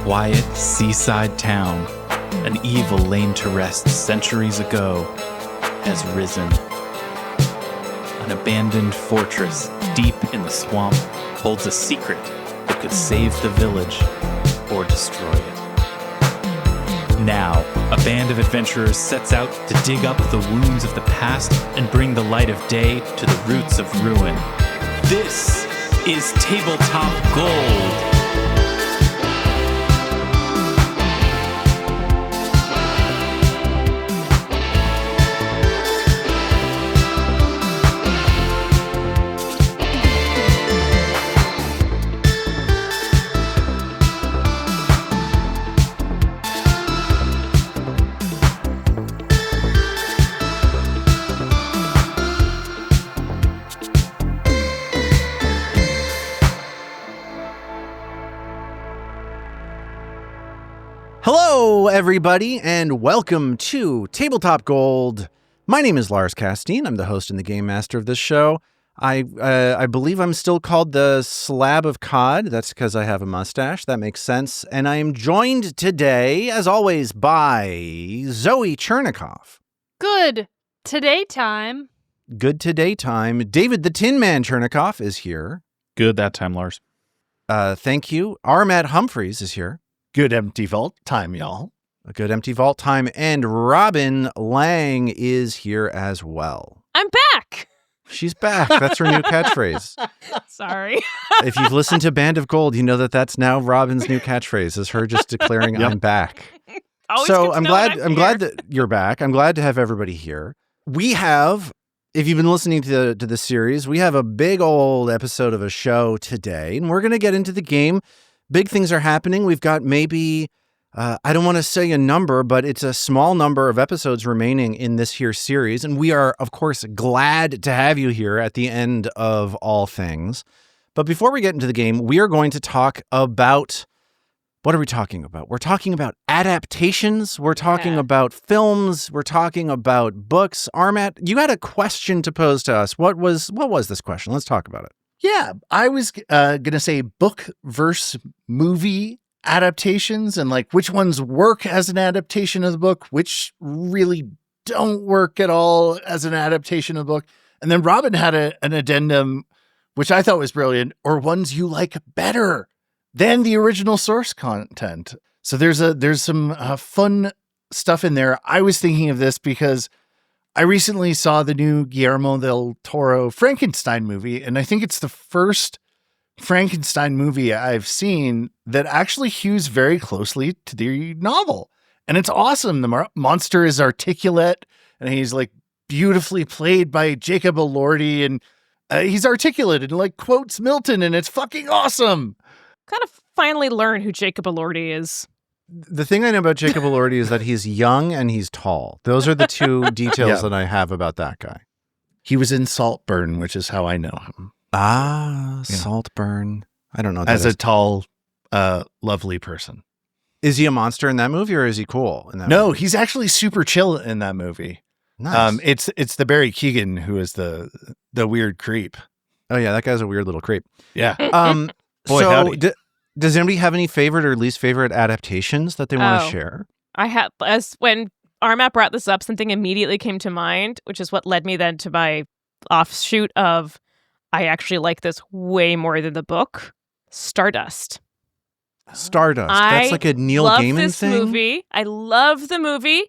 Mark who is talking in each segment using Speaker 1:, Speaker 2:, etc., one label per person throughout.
Speaker 1: quiet seaside town, an evil lain to rest centuries ago, has risen. An abandoned fortress deep in the swamp holds a secret that could save the village or destroy it. Now, a band of adventurers sets out to dig up the wounds of the past and bring the light of day to the roots of ruin. This is Tabletop Gold.
Speaker 2: Hello, everybody, and welcome to Tabletop Gold. My name is Lars Casteen. I'm the host and the game master of this show. I believe I'm still called the Slab of Cod. That's because I have a mustache. That makes sense. And I am joined today, as always, by Zoe Chernicoff.
Speaker 3: Good today time.
Speaker 2: Good today time. David the Tin Man Chernicoff is here.
Speaker 1: Good that time, Lars.
Speaker 2: Thank you. Armat Humphreys is here.
Speaker 4: Good empty vault time, y'all.
Speaker 2: A good empty vault time. And Robin Lange is here as well.
Speaker 3: I'm back.
Speaker 2: She's back. That's her new catchphrase.
Speaker 3: Sorry.
Speaker 2: If you've listened to Band of Gold, you know that that's now Robin's new catchphrase, is her just declaring, I'm back.
Speaker 3: Always
Speaker 2: So
Speaker 3: good to
Speaker 2: I'm
Speaker 3: know
Speaker 2: glad
Speaker 3: when I'm
Speaker 2: glad that you're back. I'm glad to have everybody here. We have, if you've been listening to the series, we have a big old episode of a show today, and we're going to get into the game. Big things are happening. We've got maybe, I don't want to say a number, but it's a small number of episodes remaining in this here series. And we are, of course, glad to have you here at the end of all things. But before we get into the game, we are going to talk about, what are we talking about? We're talking about adaptations. We're talking about films. We're talking about books. Armat, you had a question to pose to us. What was this question? Let's talk about it.
Speaker 4: Yeah, I was going to say book versus movie adaptations and like which ones work as an adaptation of the book, which really don't work at all as an adaptation of the book. And then Robin had an addendum, which I thought was brilliant, or ones you like better than the original source content. So there's some fun stuff in there. I was thinking of this because I recently saw the new Guillermo del Toro Frankenstein movie, and I think it's the first Frankenstein movie I've seen that actually hews very closely to the novel. And it's awesome. The monster is articulate, and he's like beautifully played by Jacob Elordi, and he's articulate and like quotes Milton, and it's fucking awesome.
Speaker 3: Kind of finally learn who Jacob Elordi is.
Speaker 2: The thing I know about Jacob Elordi is that he's young and he's tall. Those are the two details that I have about that guy.
Speaker 4: He was in Saltburn, which is how I know him.
Speaker 2: Ah, Saltburn. I don't know what
Speaker 4: as
Speaker 2: that is.
Speaker 4: A tall, lovely person.
Speaker 2: Is he a monster in that movie, or is he cool in that
Speaker 4: No,
Speaker 2: movie?
Speaker 4: he's actually super chill in that movie.
Speaker 2: Nice.
Speaker 4: It's the Barry Keoghan who is the weird creep.
Speaker 2: Oh yeah, that guy's a weird little creep.
Speaker 4: Yeah.
Speaker 2: Boy,
Speaker 4: so
Speaker 2: howdy. Does anybody have any favorite or least favorite adaptations that they want to share?
Speaker 3: I have, when Armat brought this up, something immediately came to mind, which is what led me then to my offshoot of, I actually like this way more than the book. Stardust.
Speaker 2: That's like a Neil Gaiman thing?
Speaker 3: Movie. I love the movie.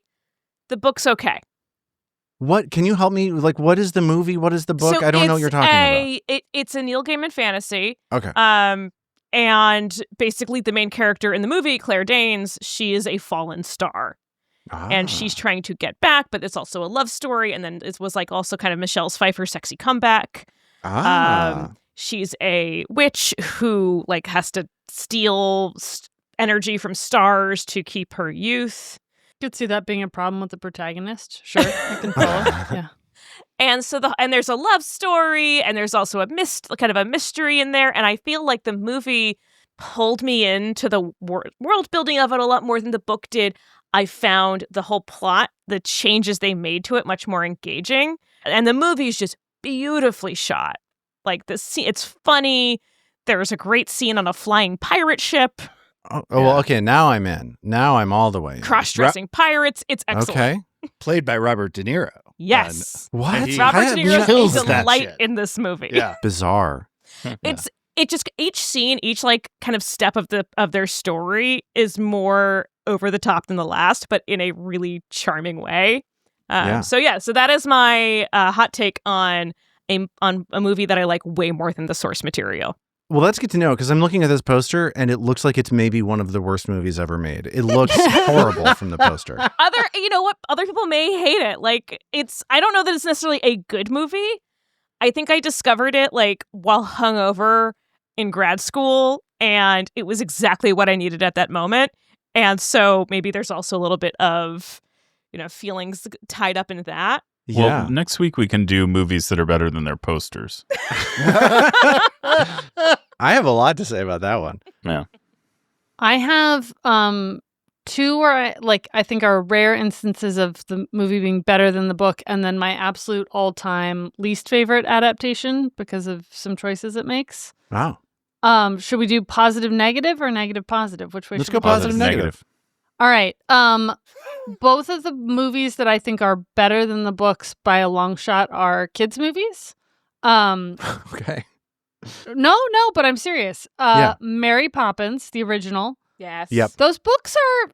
Speaker 3: The book's okay.
Speaker 2: What? Can you help me? Like, what is the movie? What is the book?
Speaker 3: So
Speaker 2: I don't know what you're talking about.
Speaker 3: It's a Neil Gaiman fantasy.
Speaker 2: Okay.
Speaker 3: And basically the main character in the movie, Claire Danes, she is a fallen star. And she's trying to get back, but it's also a love story. And then it was like also kind of Michelle Pfeiffer's sexy comeback. She's a witch who like has to steal energy from stars to keep her youth.
Speaker 5: Could see that being a problem with the protagonist. Sure, I can follow. Yeah.
Speaker 3: And so there's a love story, and there's also a kind of a mystery in there. And I feel like the movie pulled me into the world building of it a lot more than the book did. I found the whole plot, the changes they made to it, much more engaging. And the movie is just beautifully shot. Like it's funny. There's a great scene on a flying pirate ship.
Speaker 2: Well, okay. Now I'm in. Now I'm all the way in.
Speaker 3: Cross-dressing pirates. It's excellent.
Speaker 2: Okay.
Speaker 4: Played by Robert De Niro.
Speaker 3: Yes.
Speaker 2: What?
Speaker 4: And he
Speaker 3: Robert De Niro
Speaker 4: kills
Speaker 3: is a
Speaker 4: that
Speaker 3: delight
Speaker 4: shit.
Speaker 3: in this movie.
Speaker 4: Yeah.
Speaker 2: Bizarre.
Speaker 3: It just each scene, each like kind of step of their story is more over the top than the last, but in a really charming way. So that is my hot take on a movie that I like way more than the source material.
Speaker 2: Well, that's good to know because I'm looking at this poster and it looks like it's maybe one of the worst movies ever made. It looks horrible from the poster.
Speaker 3: Other people may hate it. Like I don't know that it's necessarily a good movie. I think I discovered it like while hungover in grad school, and it was exactly what I needed at that moment. And so maybe there's also a little bit of, feelings tied up in that.
Speaker 2: Yeah.
Speaker 6: Well, next week we can do movies that are better than their posters.
Speaker 2: I have a lot to say about that one.
Speaker 6: Yeah.
Speaker 5: I have two where I think are rare instances of the movie being better than the book, and then my absolute all-time least favorite adaptation because of some choices it makes.
Speaker 2: Wow.
Speaker 5: Should we do positive negative or negative positive? Which way?
Speaker 2: Let's
Speaker 5: should
Speaker 2: go
Speaker 5: we
Speaker 2: positive negative.
Speaker 5: All right. Both of the movies that I think are better than the books by a long shot are kids' movies.
Speaker 2: Okay.
Speaker 5: No, but I'm serious.
Speaker 2: Yeah.
Speaker 5: Mary Poppins, the original.
Speaker 3: Yes.
Speaker 2: Yep.
Speaker 5: Those books are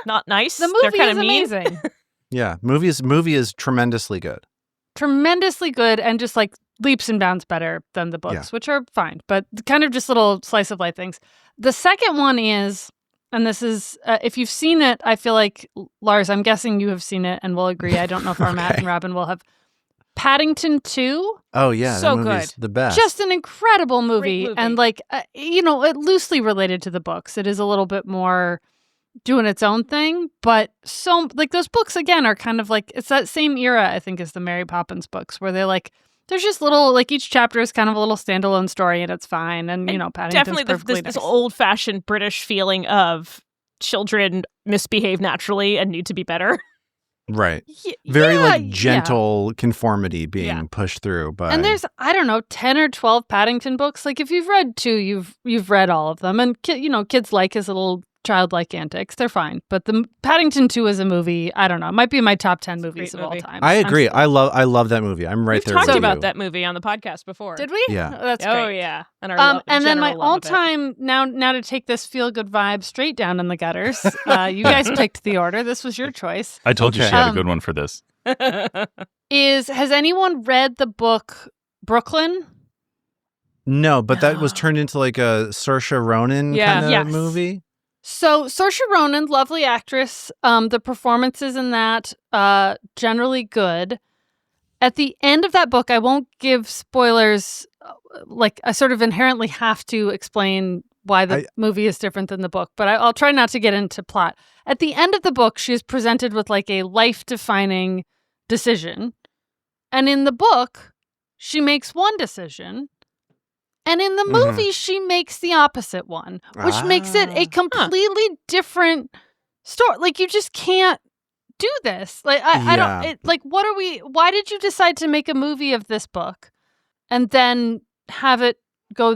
Speaker 3: Not nice.
Speaker 5: the
Speaker 3: They're
Speaker 5: movie
Speaker 3: kind
Speaker 5: is
Speaker 3: of mean.
Speaker 5: amazing.
Speaker 2: Yeah. Movie is tremendously good.
Speaker 5: Tremendously good and just like leaps and bounds better than the books, which are fine, but kind of just little slice of life things. The second one is, and this is, if you've seen it, I feel like, Lars, I'm guessing you have seen it and we'll agree. I don't know if our Matt and Robin will have. Paddington 2.
Speaker 2: Oh, yeah.
Speaker 3: So
Speaker 2: that movie's
Speaker 3: good.
Speaker 2: the best.
Speaker 5: Just an incredible movie.
Speaker 3: Great movie.
Speaker 5: And like, it loosely related to the books. It is a little bit more doing its own thing, but so like those books again are kind of like, it's that same era, I think, as the Mary Poppins books where they're like, there's just little, like each chapter is kind of a little standalone story and it's fine. And Paddington's
Speaker 3: Definitely
Speaker 5: perfectly
Speaker 3: this
Speaker 5: nice.
Speaker 3: old-fashioned British feeling of children misbehave naturally and need to be better.
Speaker 2: Right. Very like
Speaker 5: yeah.
Speaker 2: gentle conformity being pushed through. But
Speaker 5: And there's, I don't know, 10 or 12 Paddington books. Like if you've read 2, you've read all of them. And kids like his little childlike antics. They're fine. But the Paddington 2 as a movie, I don't know. It might be in my top 10 movies of all time.
Speaker 2: I agree. I love that movie. I'm right
Speaker 3: We've
Speaker 2: there
Speaker 3: talked
Speaker 2: with
Speaker 3: about
Speaker 2: you.
Speaker 3: that movie on the podcast before.
Speaker 5: Did we?
Speaker 2: Yeah.
Speaker 5: Oh, that's
Speaker 3: Oh
Speaker 5: great.
Speaker 3: yeah. And
Speaker 5: And then my
Speaker 3: general love of it.
Speaker 5: all-time, now to take this feel-good vibe straight down in the gutters, you guys picked the order. This was your choice.
Speaker 6: I told you
Speaker 2: Okay.
Speaker 6: she had a good one for this.
Speaker 5: Has anyone read the book Brooklyn?
Speaker 2: No, but that was turned into like a Saoirse Ronan kind of
Speaker 5: Yes.
Speaker 2: movie.
Speaker 5: So Saoirse Ronan, lovely actress. The performances in that generally good. At the end of that book, I won't give spoilers. Like I sort of inherently have to explain why the movie is different than the book, but I'll try not to get into plot. At the end of the book, she is presented with like a life-defining decision, and in the book, she makes one decision. And in the movie, she makes the opposite one, which makes it a completely different story. Like, you just can't do this. Like, I don't, why did you decide to make a movie of this book and then have it go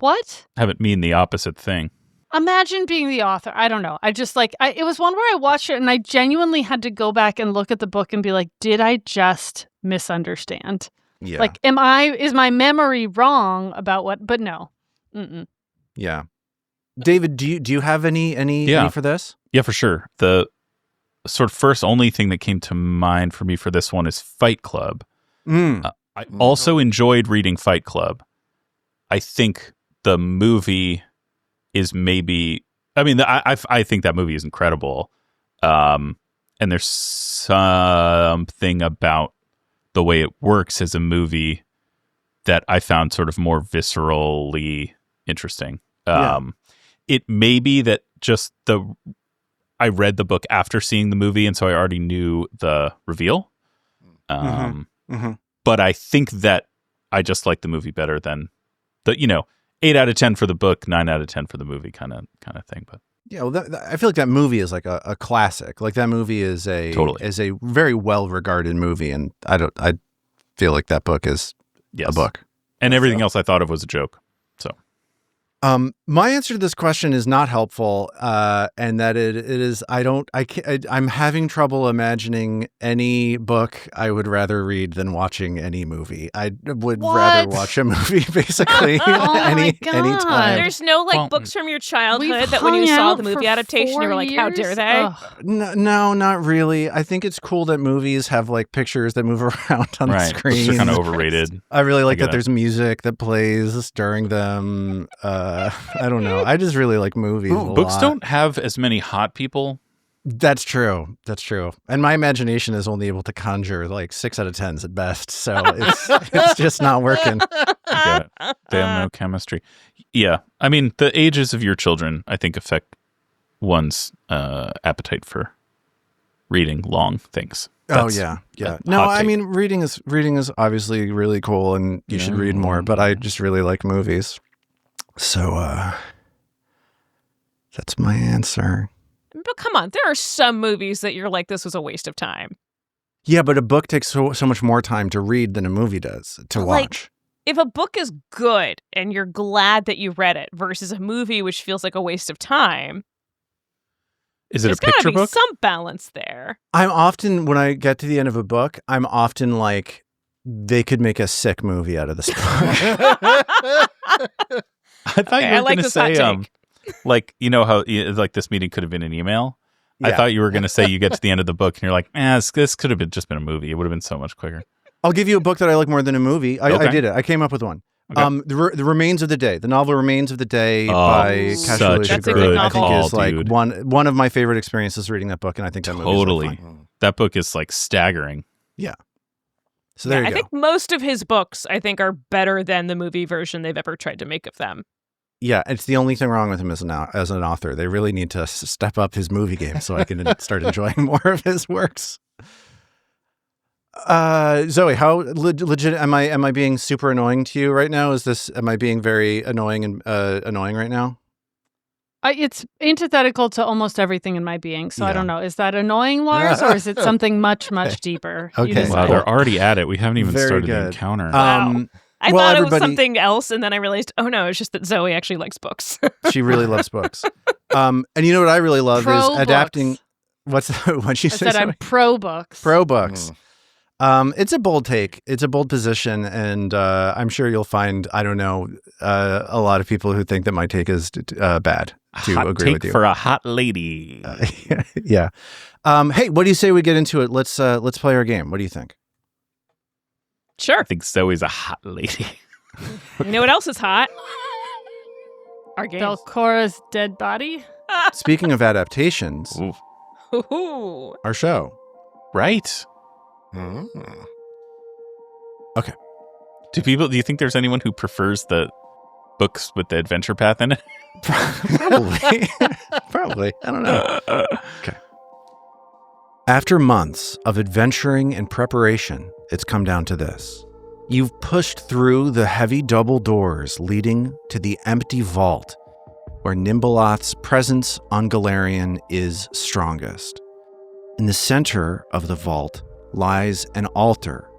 Speaker 5: what?
Speaker 6: Have it mean the opposite thing.
Speaker 5: Imagine being the author. I don't know. I just it was one where I watched it and I genuinely had to go back and look at the book and be like, did I just misunderstand?
Speaker 2: Yeah.
Speaker 5: Like, is my memory wrong about what? But no. Mm-mm.
Speaker 2: Yeah. David, do you have any for this?
Speaker 6: Yeah, for sure. The sort of first only thing that came to mind for me for this one is Fight Club. I also enjoyed reading Fight Club. I think the movie is maybe, I think that movie is incredible. And there's something about the way it works as a movie that I found sort of more viscerally interesting. It may be that just I read the book after seeing the movie, and so I already knew the reveal. But I think that I just like the movie better than the 8 out of 10 for the book, 9 out of 10 for the movie kind of thing. But
Speaker 2: yeah, well, I feel like that movie is like a classic. Like that movie is a very well regarded movie, and I feel like that book is a book.
Speaker 6: And everything else I thought of was a joke. So
Speaker 2: My answer to this question is not helpful, and that it is. I'm having trouble imagining any book I would rather read than watching any movie. I would rather watch a movie, basically, anytime.
Speaker 3: There's no books from your childhood that when you saw the movie adaptation, you were like, "How dare they?"
Speaker 2: No, not really. I think it's cool that movies have like pictures that move around on the screen.
Speaker 6: They're kind of overrated.
Speaker 2: I really like that there's music that plays during them. I don't know. I just really like movies.
Speaker 6: Books don't have as many hot people.
Speaker 2: That's true. And my imagination is only able to conjure like 6 out of 10s at best. So it's just not working.
Speaker 6: They have no chemistry. Yeah. I mean, the ages of your children, I think, affect one's appetite for reading long things.
Speaker 2: Yeah. No, I mean, reading is obviously really cool and you should read more, but I just really like movies. So that's my answer.
Speaker 3: But come on, there are some movies that you're like, this was a waste of time.
Speaker 2: Yeah, but a book takes so much more time to read than a movie does to watch.
Speaker 3: If a book is good and you're glad that you read it versus a movie which feels like a waste of time,
Speaker 6: is it a picture book?
Speaker 3: There's got to be some balance there.
Speaker 2: I'm often, when I get to the end of a book, I'm often like, they could make a sick movie out of this book.
Speaker 6: I thought you were going to say, like, you know how like this meeting could have been an email? Yeah. I thought you were going to say you get to the end of the book and you're like, this could have just been a movie. It would have been so much quicker.
Speaker 2: I'll give you a book that I like more than a movie. I did it. I came up with one. Okay. The Remains of the Day. The novel Remains of the Day by Kaleidoscope. I think is like one of my favorite experiences reading that book, and I think that movie is fun.
Speaker 6: That book is like staggering.
Speaker 2: Yeah. So there you go.
Speaker 3: I think most of his books, are better than the movie version they've ever tried to make of them.
Speaker 2: Yeah, it's the only thing wrong with him as an author. They really need to step up his movie game so I can start enjoying more of his works. Zoe, how legit am I being super annoying to you right now? Am I being very annoying and annoying right now?
Speaker 5: It's antithetical to almost everything in my being, so I don't know. Is that annoying, Lars, or is it something much, much deeper?
Speaker 2: Okay.
Speaker 6: Wow, they're already at it. We haven't even started the encounter.
Speaker 3: Wow. I thought it was something else, and then I realized, oh no, it's just that Zoe actually likes books.
Speaker 2: She really loves books. And you know what I really love is adapting. What'd she say?
Speaker 5: I said I'm pro books.
Speaker 2: Pro books. It's a bold take. It's a bold position, and I'm sure you'll find, a lot of people who think that my take is bad to agree with you.
Speaker 6: For a hot lady.
Speaker 2: Yeah. Hey, what do you say we get into it? Let's play our game. What do you think?
Speaker 3: Sure.
Speaker 6: I think Zoe's a hot lady.
Speaker 3: You know what else is hot? Our game.
Speaker 5: Belcora's dead body.
Speaker 2: Speaking of adaptations, our show.
Speaker 6: Right.
Speaker 2: Okay.
Speaker 6: Do you think there's anyone who prefers the books with the adventure path in it?
Speaker 2: Probably. I don't know. Okay. After months of adventuring and preparation, it's come down to this. You've pushed through the heavy double doors leading to the empty vault where Nimbaloth's presence on Galarian is strongest. In the center of the vault lies an altar,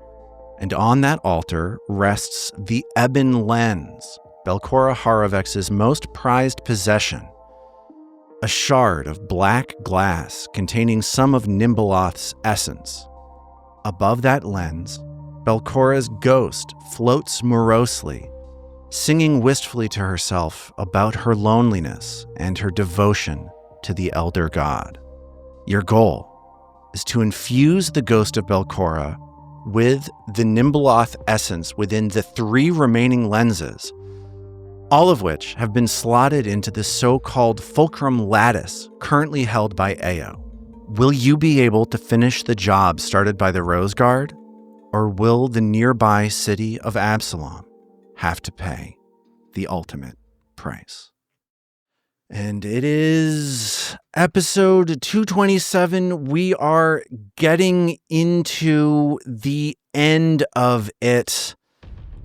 Speaker 2: and on that altar rests the Ebon Lens, Belcora Harovex's most prized possession, a shard of black glass containing some of Nimbaloth's essence. Above that lens, Belcora's ghost floats morosely, singing wistfully to herself about her loneliness and her devotion to the Elder God. Your goal is to infuse the ghost of Belcora with the Nimbaloth essence within the 3 remaining lenses, all of which have been slotted into the so-called fulcrum lattice currently held by Ao. Will you be able to finish the job started by the Rose Guard, or will the nearby city of Absalom have to pay the ultimate price? And it is episode 227. We are getting into the end of it.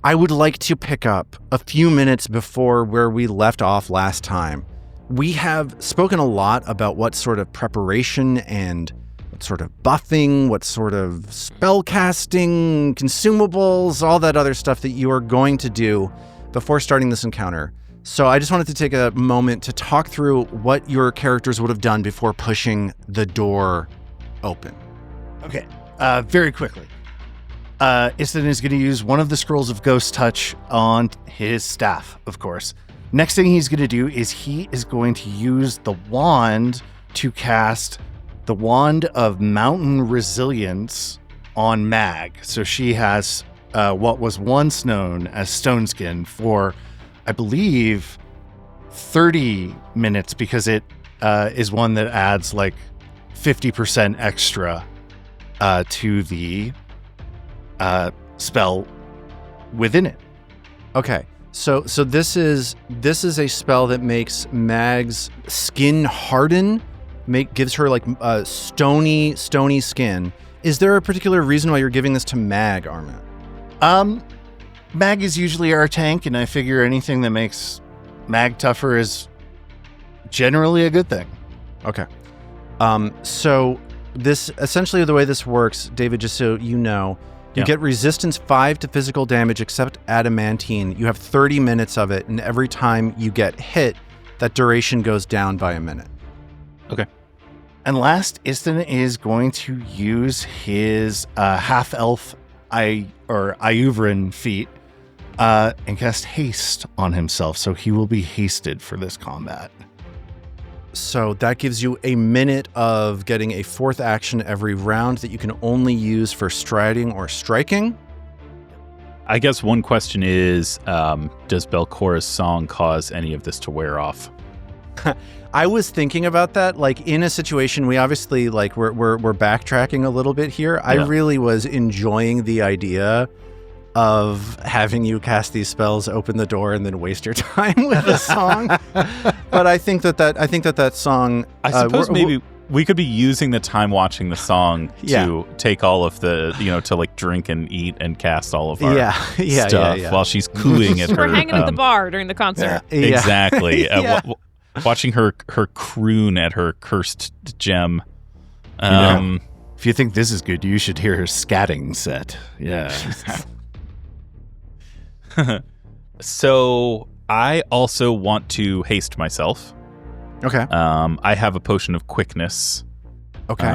Speaker 2: I would like to pick up a few minutes before where we left off last time. We have spoken a lot about what sort of preparation and what sort of buffing, what sort of spell casting, consumables, all that other stuff that you are going to do before starting this encounter So I just wanted to take a moment to talk through what your characters would have done before pushing the door open.
Speaker 4: Okay, very quickly. Istin is going to use one of the scrolls of Ghost Touch on his staff, of course. Next thing he's going to do is he is going to use the wand to cast the Wand of Mountain Resilience on Mag. So she has what was once known as Stone Skin for, I believe, 30 minutes, because it is one that adds like 50% extra to the spell within it.
Speaker 2: Okay. So this is a spell that makes Mag's skin harden, gives her like stony skin. Is there a particular reason why you're giving this to Mag, Armin?
Speaker 4: Mag is usually our tank, and I figure anything that makes Mag tougher is generally a good thing.
Speaker 2: Okay. So this essentially the way this works, David, just so you know, you get resistance 5 to physical damage except adamantine. You have 30 minutes of it, and every time you get hit, that duration goes down by a minute.
Speaker 6: Okay.
Speaker 4: And last, Istin is going to use his half-elf Iuvrin feat and cast haste on himself, so he will be hasted for this combat.
Speaker 2: So that gives you a minute of getting a fourth action every round that you can only use for striding or striking.
Speaker 6: I guess one question is, does Belcora's song cause any of this to wear off?
Speaker 2: I was thinking about that, like in a situation, we obviously like we're backtracking a little bit here. Yeah. I really was enjoying the idea of having you cast these spells, open the door, and then waste your time with the song. But I think that song.
Speaker 6: I suppose maybe we could be using the time watching the song to take all of the, to like drink and eat and cast all of our stuff while she's cooing at her.
Speaker 3: We're hanging at the bar during the concert.
Speaker 2: Yeah.
Speaker 6: Exactly. Watching her croon at her cursed gem.
Speaker 4: If you think this is good, you should hear her scatting set. Yeah.
Speaker 6: So I also want to haste myself.
Speaker 2: Okay.
Speaker 6: I have a potion of quickness.
Speaker 2: Okay.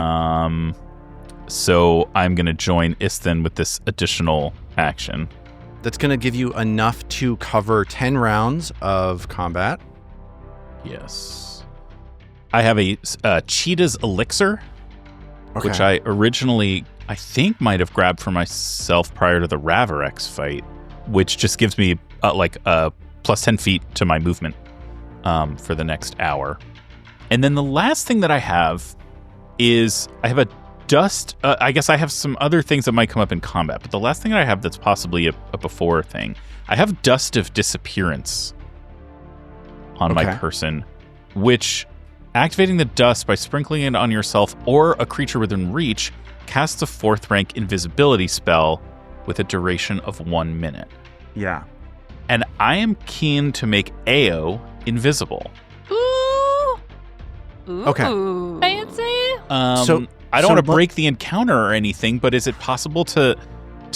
Speaker 6: So I'm going to join Istin with this additional action.
Speaker 2: That's going to give you enough to cover 10 rounds of combat.
Speaker 6: Yes. I have a Cheetah's Elixir, which I originally, I think, might have grabbed for myself prior to the Ravarex fight, which just gives me like plus 10 feet to my movement for the next hour. And then the last thing that I have is I have a dust. I guess I have some other things that might come up in combat, but the last thing that I have that's possibly a before thing, I have Dust of Disappearance on my person, which activating the dust by sprinkling it on yourself or a creature within reach casts a 4th rank invisibility spell with a duration of 1 minute.
Speaker 2: Yeah.
Speaker 6: And I am keen to make Ao invisible.
Speaker 3: Ooh.
Speaker 2: Okay.
Speaker 3: Fancy.
Speaker 6: So I don't want to break the encounter or anything, but is it possible to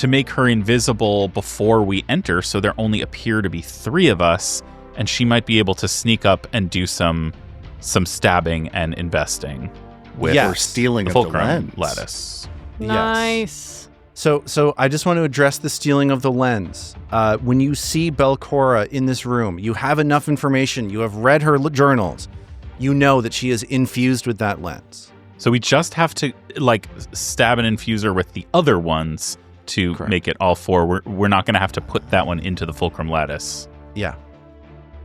Speaker 6: make her invisible before we enter so there only appear to be 3 of us, and she might be able to sneak up and do some stabbing and investing with
Speaker 4: or stealing
Speaker 6: the
Speaker 4: of the
Speaker 6: fulcrum
Speaker 4: lens.
Speaker 6: lattice.
Speaker 3: Nice.
Speaker 2: So I just want to address the stealing of the lens. When you see Belcora in this room, you have enough information. You have read her journals. You know that she is infused with that lens.
Speaker 6: So we just have to like stab an infuser with the other ones to make it all 4. We're not going to have to put that one into the fulcrum lattice.
Speaker 2: Yeah.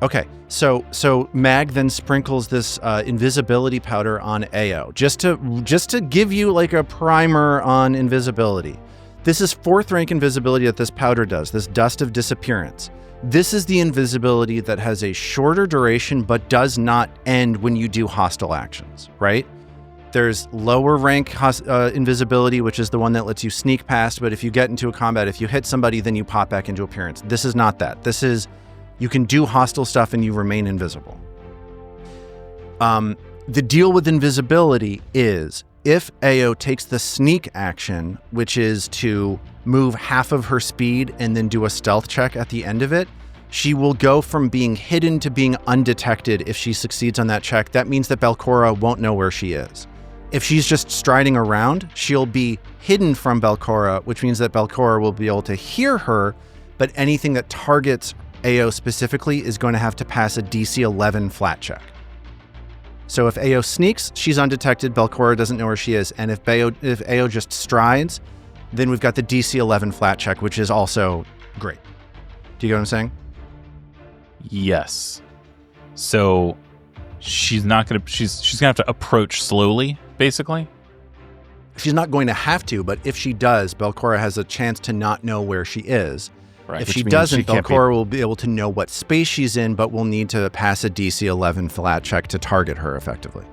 Speaker 2: Okay, so Mag then sprinkles this invisibility powder on Ao, just to give you like a primer on invisibility. This is 4th rank invisibility that this powder does, this Dust of Disappearance. This is the invisibility that has a shorter duration but does not end when you do hostile actions, right? There's lower rank invisibility, which is the one that lets you sneak past, but if you get into a combat, if you hit somebody, then you pop back into appearance. This is not that. This is... you can do hostile stuff and you remain invisible. The deal with invisibility is if Ao takes the sneak action, which is to move half of her speed and then do a stealth check at the end of it, She will go from being hidden to being undetected if she succeeds on that check. That means that Belcora won't know where she is. If she's just striding around, she'll be hidden from Belcora, which means that Belcora will be able to hear her, but anything that targets Ao specifically is going to have to pass a DC 11 flat check. So if Ao sneaks, she's undetected, Belcora doesn't know where she is, and if Ao just strides, then we've got the DC 11 flat check, which is also great. Do you get what I'm saying?
Speaker 6: Yes. So she's gonna have to approach slowly, basically.
Speaker 2: She's not going to have to, but if she does, Belcora has a chance to not know where she is.
Speaker 6: Right.
Speaker 2: If she doesn't, Belcora will be able to know what space she's in, but will need to pass a DC 11 flat check to target her effectively.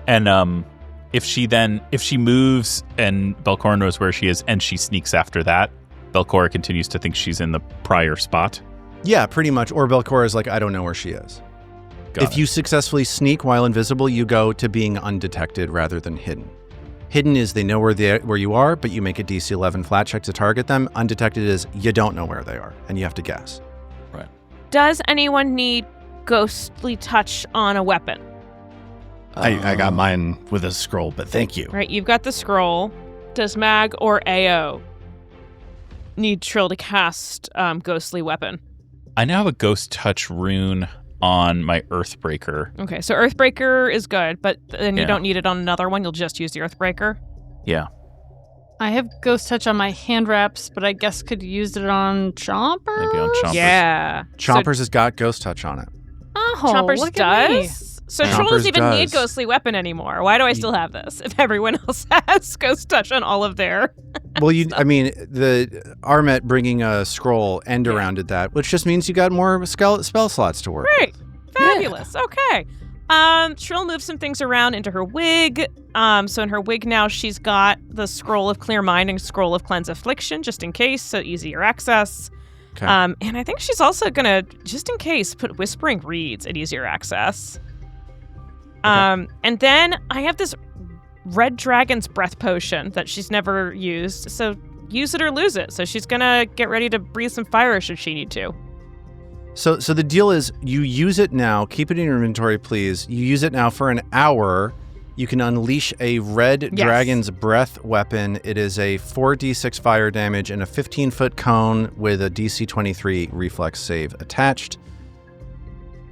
Speaker 6: And if she moves and Belcora knows where she is and she sneaks after that, Belcora continues to think she's in the prior spot.
Speaker 2: Yeah, pretty much. Or Belcora is like, I don't know where she is. If you successfully sneak while invisible, you go to being undetected rather than hidden. Hidden is they know where you are, but you make a DC 11 flat check to target them. Undetected is you don't know where they are, and you have to guess.
Speaker 6: Right.
Speaker 3: Does anyone need ghostly touch on a weapon?
Speaker 4: I got mine with a scroll, but thank you.
Speaker 3: Right, you've got the scroll. Does Mag or Ao need Trill to cast ghostly weapon?
Speaker 6: I now have a ghost touch rune on my Earthbreaker.
Speaker 3: Okay, so Earthbreaker is good, but then you don't need it on another one. You'll just use the Earthbreaker.
Speaker 6: Yeah.
Speaker 5: I have Ghost Touch on my hand wraps, but I guess could use it on Chompers?
Speaker 6: Maybe on Chompers.
Speaker 3: Yeah.
Speaker 2: Chompers has got Ghost Touch on it.
Speaker 5: Oh,
Speaker 3: Chompers
Speaker 5: look at me.
Speaker 3: does? So
Speaker 2: Chompers
Speaker 3: Troll doesn't even need
Speaker 2: does.
Speaker 3: ghostly weapon anymore. Why do I still have this if everyone else has Ghost Touch on all of their...
Speaker 2: Well, the Armet bringing a scroll end arounded that, which just means you got more spell slots to work.
Speaker 3: Great. Fabulous. Okay. Trill moves some things around into her wig. So in her wig now, she's got the Scroll of Clear Mind and Scroll of Cleanse Affliction, just in case, so easier access.
Speaker 2: Okay.
Speaker 3: And I think she's also going to, just in case, put Whispering Reeds at easier access. And then I have this Red Dragon's Breath Potion that she's never used, so use it or lose it. So she's going to get ready to breathe some fire should she need to.
Speaker 2: So the deal is you use it now. Keep it in your inventory, please. You use it now for an hour. You can unleash a Red Dragon's Breath weapon. It is a 4d6 fire damage and a 15-foot cone with a DC 23 reflex save attached.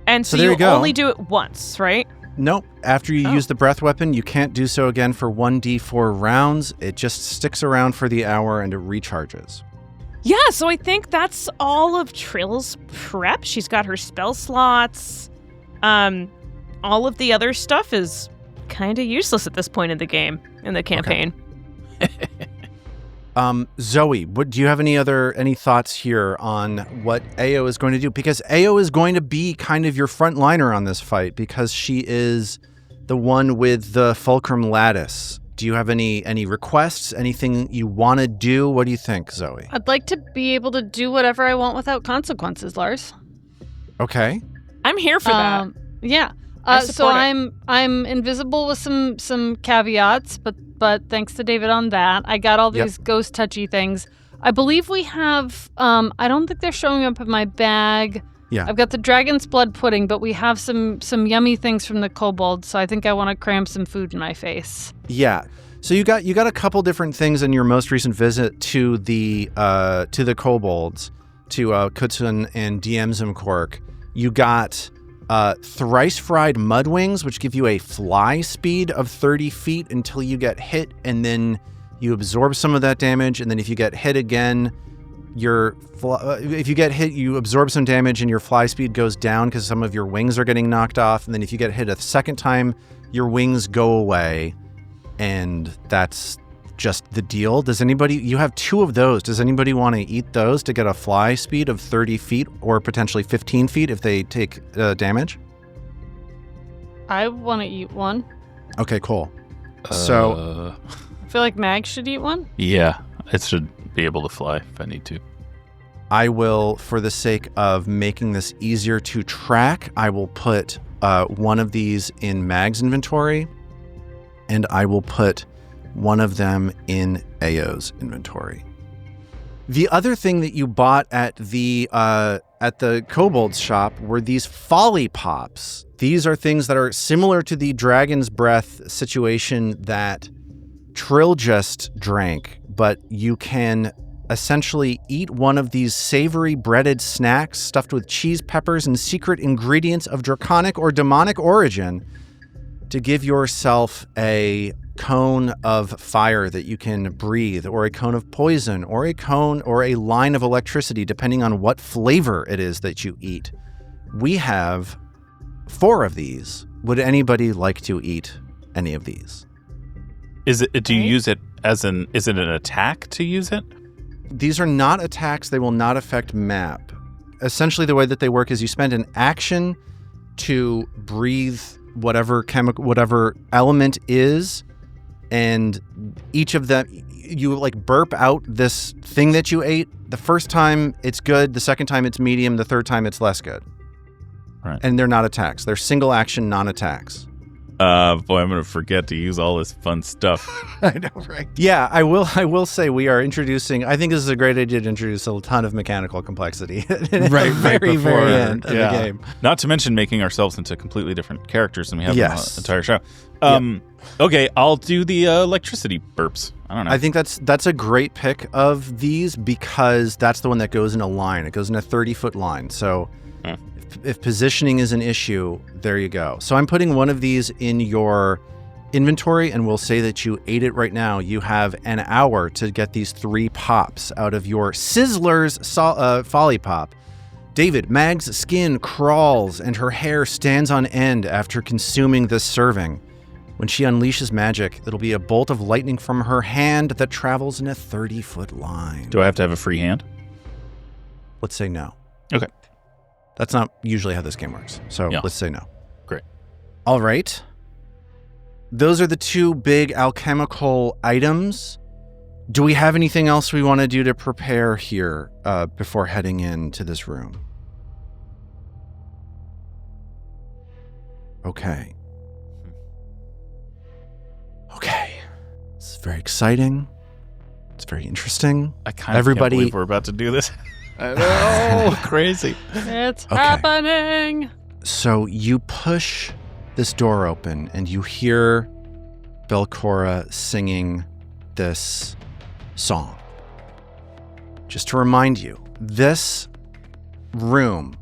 Speaker 3: And so
Speaker 2: there
Speaker 3: you
Speaker 2: you go.
Speaker 3: only do it once, right?
Speaker 2: Nope. After you use the breath weapon, you can't do so again for 1d4 rounds. It just sticks around for the hour and it recharges.
Speaker 3: Yeah, so I think that's all of Trill's prep. She's got her spell slots. All of the other stuff is kind of useless at this point in the game, in the campaign.
Speaker 2: Zoe, do you have any thoughts here on what Ao is going to do? Because Ao is going to be kind of your front liner on this fight because she is the one with the fulcrum lattice. Do you have any requests? Anything you want to do? What do you think, Zoe?
Speaker 5: I'd like to be able to do whatever I want without consequences, Lars.
Speaker 2: Okay.
Speaker 3: I'm here for that.
Speaker 5: Yeah.
Speaker 3: I
Speaker 5: So
Speaker 3: support it.
Speaker 5: I'm invisible with some caveats, but thanks to David on that, I got all these ghost touchy things. I believe we have. I don't think they're showing up in my bag.
Speaker 2: Yeah.
Speaker 5: I've got the dragon's blood pudding, but we have some yummy things from the kobold, so I think I want to cram some food in my face.
Speaker 2: Yeah. So you got a couple different things in your most recent visit to the kobolds, to Kutsun and DM Zimkork. You got thrice fried mud wings, which give you a fly speed of 30 feet until you get hit, and then you absorb some of that damage, and then if you get hit again, if you get hit, you absorb some damage and your fly speed goes down because some of your wings are getting knocked off, and then if you get hit a second time, your wings go away, and that's just the deal. You have 2 of those. Does anybody want to eat those to get a fly speed of 30 feet or potentially 15 feet if they take damage?
Speaker 5: I want to eat one.
Speaker 2: Okay, cool. So
Speaker 5: I feel like Mag should eat one.
Speaker 6: Yeah, it should be able to fly if I need to.
Speaker 2: I will, for the sake of making this easier to track, I will put one of these in Mag's inventory, and I will put one of them in Ao's inventory. The other thing that you bought at the Kobold's shop were these Folly Pops. These are things that are similar to the Dragon's Breath situation that Trill just drank, but you can essentially eat one of these savory breaded snacks stuffed with cheese, peppers, and secret ingredients of draconic or demonic origin to give yourself a cone of fire that you can breathe, or a cone of poison, or a cone or a line of electricity, depending on what flavor it is that you eat. We have 4 of these. Would anybody like to eat any of these?
Speaker 6: Do you use it is it an attack to use it?
Speaker 2: These are not attacks. They will not affect map. Essentially, the way that they work is you spend an action to breathe whatever element is, and each of them, you like burp out this thing that you ate. The first time it's good, the second time it's medium, the third time it's less good.
Speaker 6: Right.
Speaker 2: And they're not attacks. They're single action non-attacks.
Speaker 6: Boy, I'm going to forget to use all this fun stuff.
Speaker 4: I know, right?
Speaker 2: Yeah, I will say we are introducing, I think this is a great idea to introduce a ton of mechanical complexity at the very end of the game.
Speaker 6: Not to mention making ourselves into completely different characters than we have in the entire show. Okay, I'll do the electricity burps. I don't know.
Speaker 2: I think that's a great pick of these because that's the one that goes in a line. It goes in a 30-foot line. So if positioning is an issue, there you go. So I'm putting one of these in your inventory, and we'll say that you ate it right now. You have an hour to get these 3 pops out of your Sizzler's Folly Pop. David, Mag's skin crawls and her hair stands on end after consuming this serving. When she unleashes magic, it'll be a bolt of lightning from her hand that travels in a 30-foot line.
Speaker 6: Do I have to have a free hand?
Speaker 2: Let's say no.
Speaker 6: Okay.
Speaker 2: That's not usually how this game works. So let's say no.
Speaker 6: Great.
Speaker 2: All right. Those are the 2 big alchemical items. Do we have anything else we want to do to prepare here before heading into this room? Okay. It's very exciting. It's very interesting.
Speaker 6: I kind of can't believe we're about to do this.
Speaker 4: I know.
Speaker 6: Crazy.
Speaker 5: It's happening.
Speaker 2: So you push this door open and you hear Belcora singing this song. Just to remind you, this room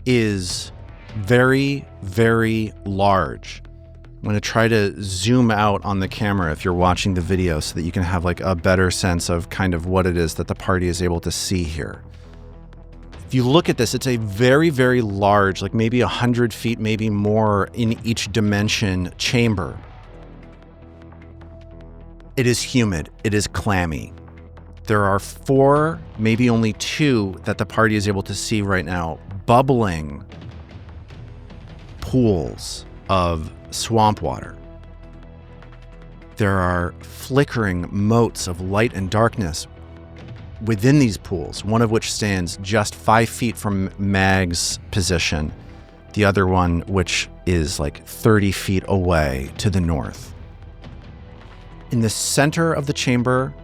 Speaker 2: is very, very large. I'm going to try to zoom out on the camera if you're watching the video so that you can have like a better sense of kind of what it is that the party is able to see here. If you look at this, it's a very, very large, like maybe 100 feet, maybe more in each dimension chamber. It is humid. It is clammy. There are 4, maybe only 2 that the party is able to see right now, bubbling pools of swamp water. There are flickering motes of light and darkness within these pools, one of which stands just 5 feet from Mag's position, the other one which is like 30 feet away to the north. In the center of the chamber,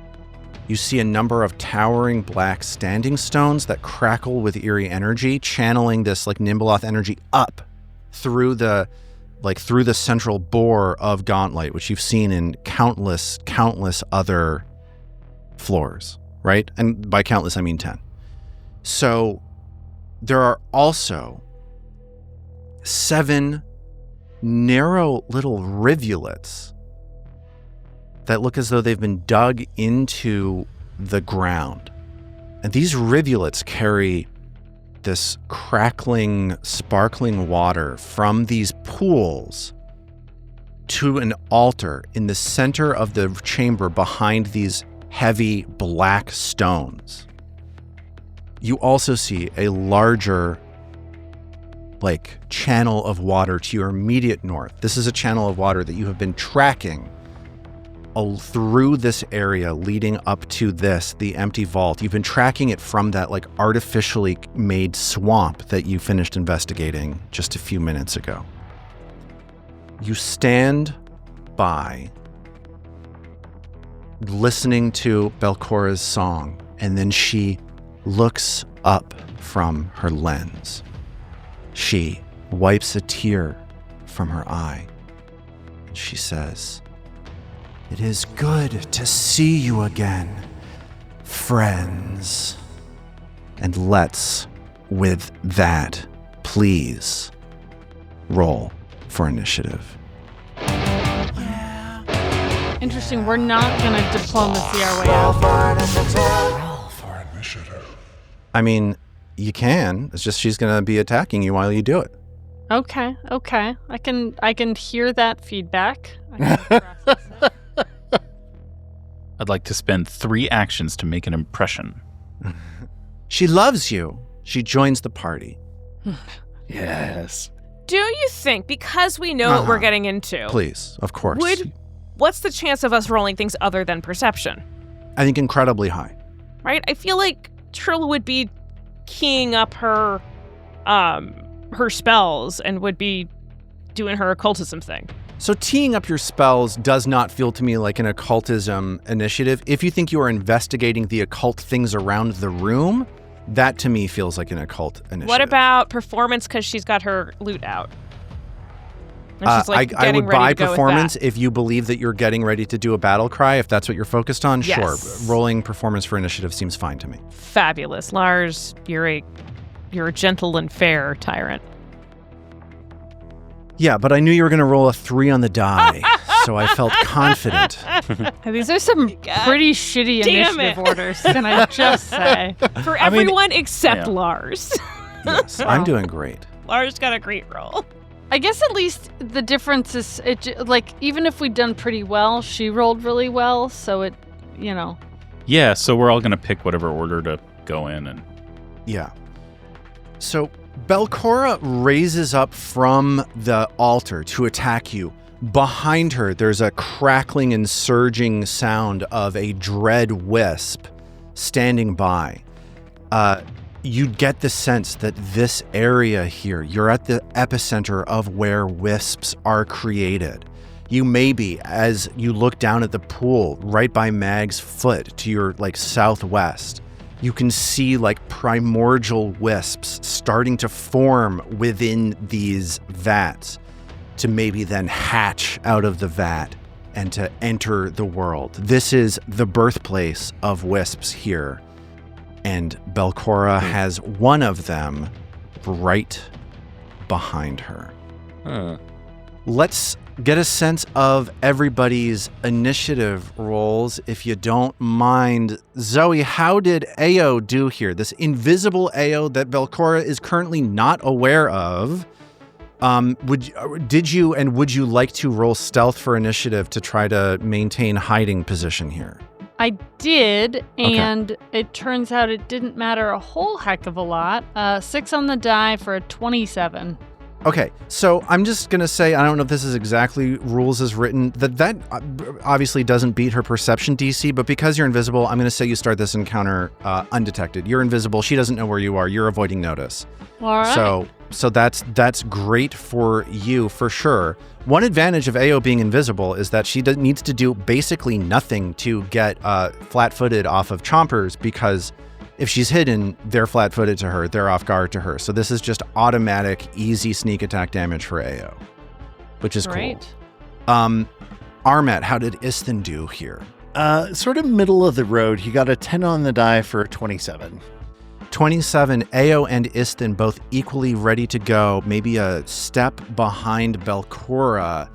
Speaker 2: you see a number of towering black standing stones that crackle with eerie energy, channeling this like Nimbaloth energy up through the central bore of Gauntlet, which you've seen in countless other floors, right? And by countless, I mean 10. So there are also 7 narrow little rivulets that look as though they've been dug into the ground. And these rivulets carry this crackling, sparkling water from these pools to an altar in the center of the chamber behind these heavy black stones. You also see a larger channel of water to your immediate north. This is a channel of water that you have been tracking through this area leading up to the empty vault. You've been tracking it from that artificially made swamp that you finished investigating just a few minutes ago. You stand by, listening to Belcora's song, And then she looks up from her lens. She wipes a tear from her eye. And she says, "It is good to see you again, friends." And let's, with that, please roll for initiative.
Speaker 5: Interesting. We're not going to diplomacy our way out.
Speaker 7: Roll for initiative.
Speaker 2: I mean, you can. It's just she's going to be attacking you while you do it.
Speaker 5: Okay. I can hear that feedback. I can process it.
Speaker 6: I'd like to spend 3 actions to make an impression.
Speaker 2: She loves you. She joins the party.
Speaker 4: Yes.
Speaker 3: Do you think, because we know what we're getting into,
Speaker 2: Please, of course.
Speaker 3: what's the chance of us rolling things other than perception?
Speaker 2: I think incredibly high.
Speaker 3: Right? I feel like Trill would be keying up her spells and would be doing her occultism thing.
Speaker 2: So teeing up your spells does not feel to me like an occultism initiative. If you think you are investigating the occult things around the room, that to me feels like an occult initiative.
Speaker 3: What about performance because she's got her loot out? And she's
Speaker 2: I
Speaker 3: getting
Speaker 2: would
Speaker 3: ready
Speaker 2: buy
Speaker 3: to go with
Speaker 2: performance
Speaker 3: that.
Speaker 2: if you believe that you're getting ready to do a battle cry. If that's what you're focused on,
Speaker 3: Yes.
Speaker 2: sure. Rolling performance for initiative seems fine to me.
Speaker 3: Fabulous. Lars, you're a gentle and fair tyrant.
Speaker 2: Yeah, but I knew you were going to roll a 3 on the die, so I felt confident.
Speaker 5: These are some pretty shitty
Speaker 3: Damn
Speaker 5: initiative
Speaker 3: it.
Speaker 5: orders, can I just say?
Speaker 3: For everyone except Lars.
Speaker 2: Yes, I'm doing great.
Speaker 3: Lars got a great roll.
Speaker 5: I guess at least the difference is, even if we'd done pretty well, she rolled really well, so it,
Speaker 6: Yeah, so we're all going to pick whatever order to go in. And
Speaker 2: Yeah. So Belcora raises up from the altar to attack you. Behind her, there's a crackling and surging sound of a dread wisp standing by. You get the sense that this area here, you're at the epicenter of where wisps are created. You may be, as you look down at the pool right by Mag's foot to your southwest, you can see primordial wisps starting to form within these vats to maybe then hatch out of the vat and to enter the world. This is the birthplace of wisps here. And Belcora has one of them right behind her. Let's get a sense of everybody's initiative rolls, if you don't mind. Zoe, how did Ao do here? This invisible Ao that Belcora is currently not aware of. Would you like to roll stealth for initiative to try to maintain hiding position here?
Speaker 5: I did, and it turns out it didn't matter a whole heck of a lot. 6 on the die for a 27.
Speaker 2: Okay, so I'm just going to say, I don't know if this is exactly rules as written, that obviously doesn't beat her perception DC, but because you're invisible, I'm going to say you start this encounter undetected. You're invisible. She doesn't know where you are. You're avoiding notice.
Speaker 5: All right.
Speaker 2: So that's great for you, for sure. One advantage of Ao being invisible is that she needs to do basically nothing to get flat-footed off of chompers, because if she's hidden, they're flat-footed to her, they're off guard to her. So this is just automatic, easy sneak attack damage for Ao, which is
Speaker 5: Great.
Speaker 2: cool. Armet, how did Istin do here?
Speaker 4: Sort of middle of the road. He got a 10 on the die for a 27.
Speaker 2: 27, Ao and Istin both equally ready to go, maybe a step behind Belcora.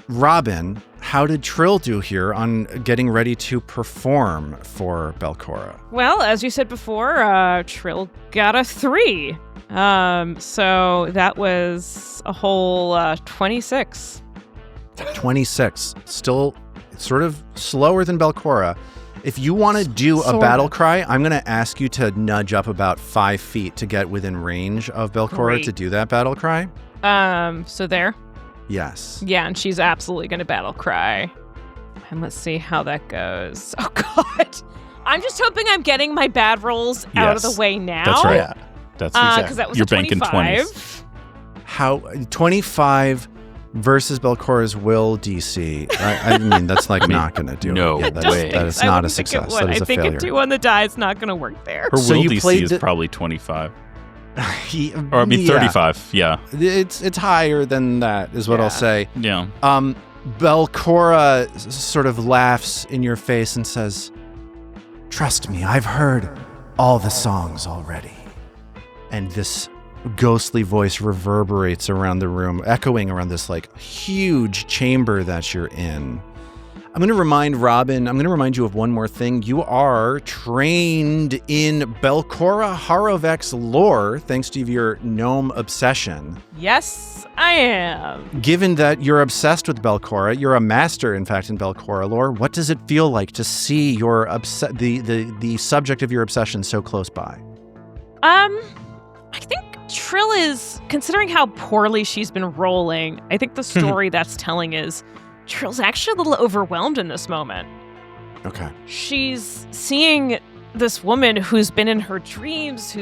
Speaker 2: Robin, how did Trill do here on getting ready to perform for Belcora?
Speaker 3: Well, as you said before, Trill got a 3. So that was a whole 26.
Speaker 2: 26. Still sort of slower than Belcora. If you want to do a battle cry, I'm going to ask you to nudge up about 5 feet to get within range of Belcora
Speaker 3: Great.
Speaker 2: to do that battle cry.
Speaker 3: So there.
Speaker 2: Yes.
Speaker 3: Yeah, and she's absolutely going to battle cry. And let's see how that goes. Oh, God. I'm just hoping I'm getting my bad rolls out of
Speaker 6: Yes.
Speaker 3: the way now.
Speaker 6: That's right.
Speaker 4: Yeah.
Speaker 6: That's
Speaker 3: Because that was
Speaker 6: You're
Speaker 3: a 25.
Speaker 6: banking 20s.
Speaker 2: How 25 versus Belcora's will DC. I mean, that's like not going to do
Speaker 6: no
Speaker 2: it.
Speaker 6: way.
Speaker 2: That is not a success. That is a failure.
Speaker 3: I think a 2 on the die is not going to work there.
Speaker 6: Her
Speaker 2: So
Speaker 6: will
Speaker 2: you
Speaker 6: DC
Speaker 2: played
Speaker 6: is
Speaker 2: the-
Speaker 6: probably 25.
Speaker 2: Or
Speaker 6: 35, yeah.
Speaker 2: It's higher than that, is what I'll say.
Speaker 6: Yeah.
Speaker 2: Belcora sort of laughs in your face and says, "Trust me, I've heard all the songs already." And this ghostly voice reverberates around the room, echoing around this like huge chamber that you're in. I'm going to remind you of one more thing. You are trained in Belcora Harovek's lore thanks to your gnome obsession.
Speaker 3: Yes, I am.
Speaker 2: Given that you're obsessed with Belcora, you're a master, in fact, in Belcora lore, what does it feel like to see your the subject of your obsession so close by?
Speaker 3: I think Trill is, considering how poorly she's been rolling, I think the story that's telling is Trill's actually a little overwhelmed in this moment.
Speaker 2: Okay.
Speaker 3: She's seeing this woman who's been in her dreams,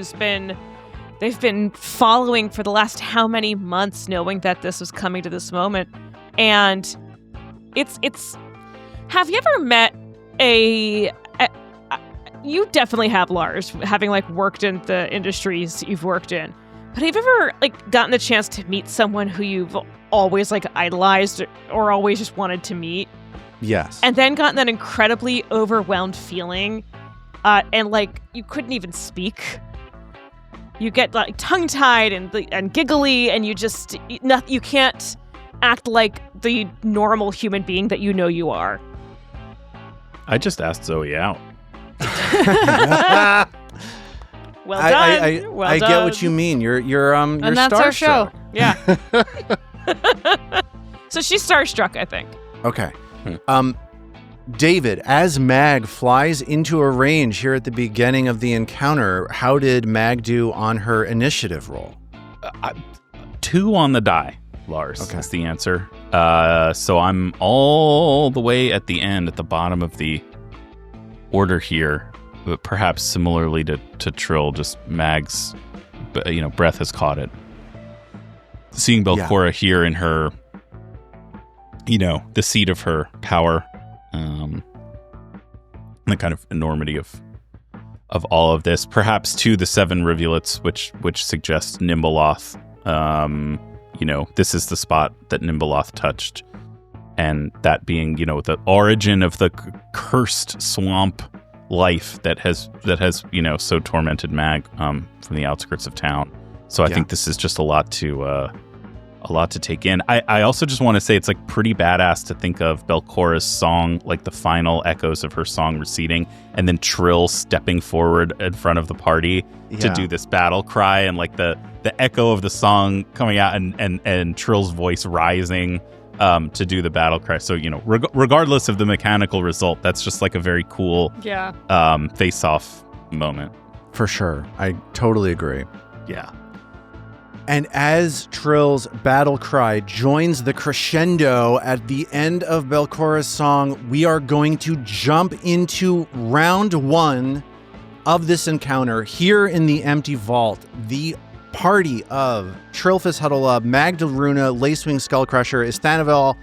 Speaker 3: they've been following for the last how many months, knowing that this was coming to this moment. And it's have you ever met you definitely have, Lars, having like worked in the industries you've worked in. But have you ever like gotten the chance to meet someone who you've always like idolized or always just wanted to meet?
Speaker 2: Yes.
Speaker 3: And then gotten that incredibly overwhelmed feeling, and like you couldn't even speak. You get like tongue-tied and giggly, and you can't act like the normal human being that you know you are.
Speaker 6: I just asked Zoe out.
Speaker 3: Well done.
Speaker 2: I get what you mean. You're
Speaker 5: and that's our show.
Speaker 3: Yeah. So she's starstruck, I think.
Speaker 2: Okay. David, as Mag flies into a range here at the beginning of the encounter, how did Mag do on her initiative roll?
Speaker 6: 2 on the die, Lars.
Speaker 2: Okay.
Speaker 6: Is the answer. So I'm all the way at the end, at the bottom of the order here, but perhaps similarly to Trill, just Mag's, breath has caught it. Seeing Belcora here in her, the seat of her power, the kind of enormity of all of this, perhaps to the 7 rivulets, which suggests Nimbleoth. This is the spot that Nimbleoth touched, and that being, the origin of the cursed swamp life that has so tormented Mag from the outskirts of town. So I think this is just a lot to take in. I also just want to say it's like pretty badass to think of Belcora's song, like the final echoes of her song receding, and then Trill stepping forward in front of the party to do this battle cry, and like the echo of the song coming out, and Trill's voice rising to do the battle cry. So, regardless of the mechanical result, that's just like a very cool face-off moment.
Speaker 2: For sure. I totally agree.
Speaker 6: Yeah.
Speaker 2: And as Trill's battle cry joins the crescendo at the end of Belcora's song, we are going to jump into round 1 of this encounter here in the empty vault. The party of Trilphus Huddleup, Magdalruna, Lacewing Skullcrusher, Isthanavel,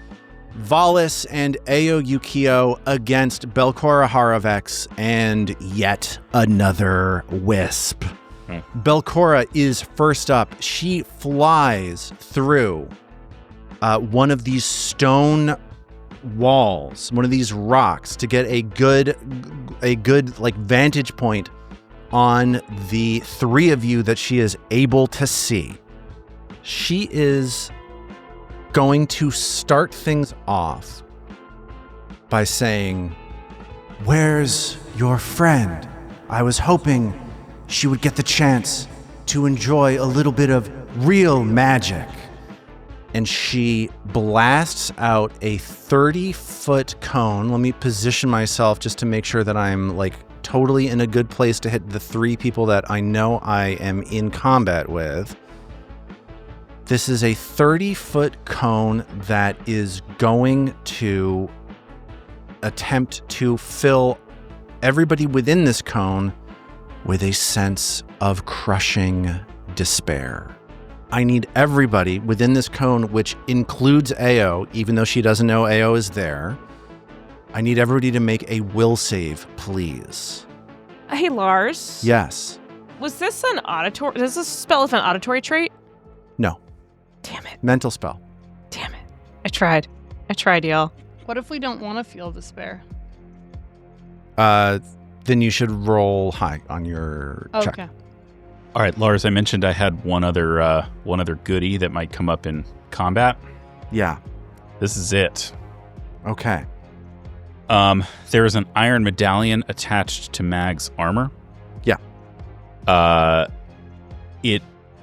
Speaker 2: Valis, and Eo Yukio against Belcora Harovex and yet another Wisp. Belcora is first up. She flies through one of these stone walls, one of these rocks, to get a good like vantage point on the 3 of you that she is able to see. She is going to start things off by saying, "Where's your friend? I was hoping she would get the chance to enjoy a little bit of real magic." And she blasts out a 30-foot cone. Let me position myself just to make sure that I'm like totally in a good place to hit the 3 people that I know I am in combat with. This is a 30-foot cone that is going to attempt to fill everybody within this cone with a sense of crushing despair. I need everybody within this cone, which includes Ao, even though she doesn't know Ao is there. I need everybody to make a will save, please.
Speaker 3: Hey, Lars.
Speaker 2: Yes.
Speaker 3: Was this an auditory? Does this spell with an auditory trait?
Speaker 2: No.
Speaker 3: Damn it.
Speaker 2: Mental spell.
Speaker 3: Damn it. I tried, y'all.
Speaker 5: What if we don't want to feel despair?
Speaker 2: Then you should roll high on your check.
Speaker 5: Okay.
Speaker 6: All right, Lars, I mentioned I had one other goodie that might come up in combat.
Speaker 2: Yeah.
Speaker 6: This is it.
Speaker 2: Okay.
Speaker 6: There is an iron medallion attached to Mag's armor.
Speaker 2: Yeah.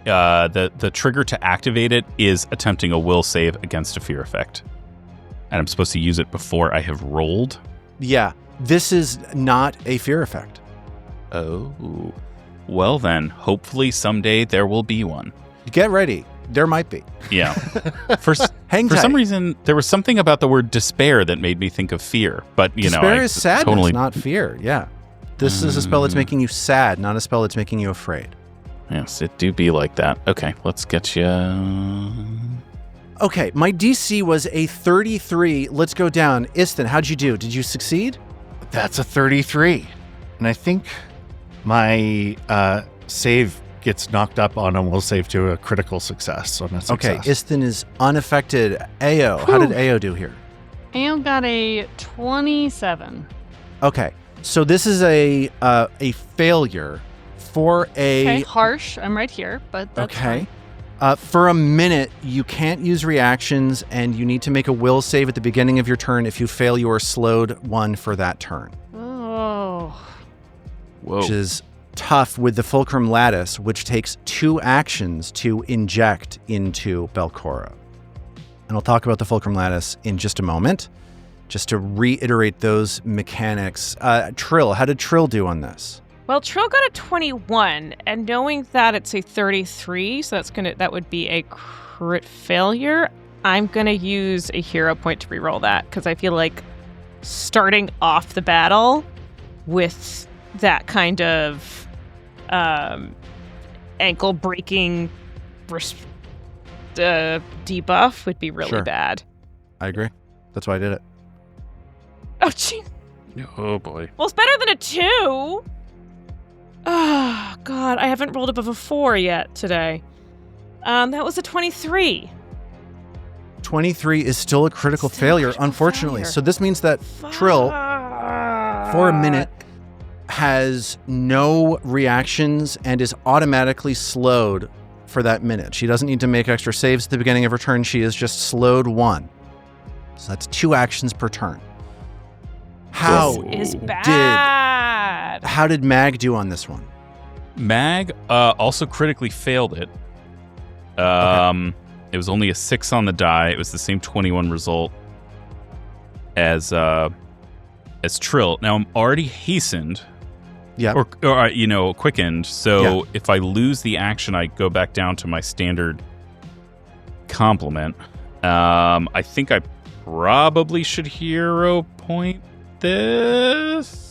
Speaker 6: The trigger to activate it is attempting a will save against a fear effect. And I'm supposed to use it before I have rolled.
Speaker 2: Yeah. This is not a fear effect.
Speaker 6: Oh. Well then, hopefully someday there will be one.
Speaker 2: Get ready. There might be.
Speaker 6: Yeah. For
Speaker 2: Hang tight.
Speaker 6: some reason, there was something about the word despair that made me think of fear. But,
Speaker 2: despair is sadness,
Speaker 6: totally...
Speaker 2: not fear. Yeah. This is a spell that's making you sad, not a spell that's making you afraid.
Speaker 6: Yes, it do be like that. Okay, let's get you...
Speaker 2: Okay, my DC was a 33. Let's go down. Istin, how'd you do? Did you succeed?
Speaker 4: That's a 33. And I think my save gets knocked up on a will save to a critical success. On a success.
Speaker 2: Okay, Istin is unaffected. Ao, how did Ao do here?
Speaker 5: Ao got a 27.
Speaker 2: Okay, so this is a failure for a...
Speaker 5: Okay, harsh. I'm right here, but that's
Speaker 2: okay.
Speaker 5: fine.
Speaker 2: For a minute, you can't use reactions, and you need to make a will save at the beginning of your turn. If you fail, you are slowed 1 for that turn.
Speaker 5: Oh.
Speaker 6: Whoa.
Speaker 2: Which is tough with the Fulcrum Lattice, which takes 2 actions to inject into Belcora. And I'll talk about the Fulcrum Lattice in just a moment, just to reiterate those mechanics. Trill, how did Trill do on this?
Speaker 3: Well, Trill got a 21, and knowing that it's a 33, so that would be a crit failure. I'm gonna use a hero point to reroll that because I feel like starting off the battle with that kind of ankle breaking debuff would be really
Speaker 2: Sure.
Speaker 3: bad.
Speaker 2: I agree. That's why I did it.
Speaker 3: Oh, gee.
Speaker 6: Oh, boy.
Speaker 3: Well, it's better than a 2. Oh, God, I haven't rolled above a 4 yet today. That was a 23.
Speaker 2: 23 is still a critical
Speaker 3: Still a
Speaker 2: failure,
Speaker 3: critical
Speaker 2: unfortunately.
Speaker 3: failure.
Speaker 2: So this means that Trill, for a minute, has no reactions and is automatically slowed for that minute. She doesn't need to make extra saves at the beginning of her turn. She is just slowed 1. So that's 2 actions per turn. How
Speaker 3: This is bad.
Speaker 2: how did Mag do on this one?
Speaker 6: Mag also critically failed it. It was only a 6 on the die. It was the same 21 result as Trill. Now I'm already hastened.
Speaker 2: Yeah.
Speaker 6: Or quickened. So if I lose the action, I go back down to my standard complement. I think I probably should hero point this,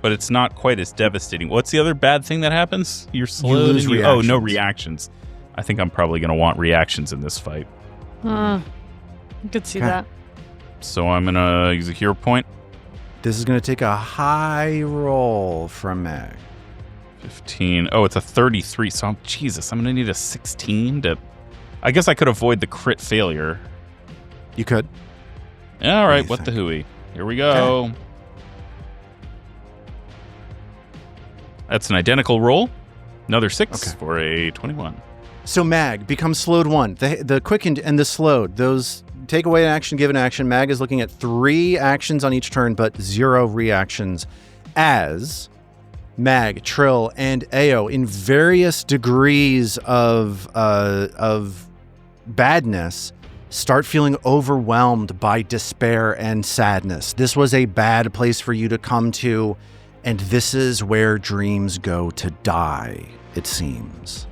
Speaker 6: but it's not quite as devastating. What's the other bad thing that happens? You're slowed.
Speaker 2: lose
Speaker 6: Oh, no
Speaker 2: reactions.
Speaker 6: reactions. I think I'm probably going to want reactions in this fight.
Speaker 5: I could see
Speaker 2: Okay.
Speaker 5: that.
Speaker 6: So I'm going to use a hero point.
Speaker 2: This is going to take a high roll from Mag.
Speaker 6: 15. Oh, it's a 33. So, Jesus, I'm going to need a 16 to... I guess I could avoid the crit failure.
Speaker 2: You could.
Speaker 6: All right,
Speaker 2: do you
Speaker 6: what the
Speaker 2: think?
Speaker 6: hooey. Here we go.
Speaker 2: Okay.
Speaker 6: That's an identical roll. Another 6
Speaker 2: Okay.
Speaker 6: for a 21.
Speaker 2: So Mag becomes slowed 1. The quickened and the slowed, those take away an action, give an action. Mag is looking at 3 actions on each turn, but 0 reactions as Mag, Trill, and Ao in various degrees of badness start feeling overwhelmed by despair and sadness. This was a bad place for you to come to, and this is where dreams go to die, it seems.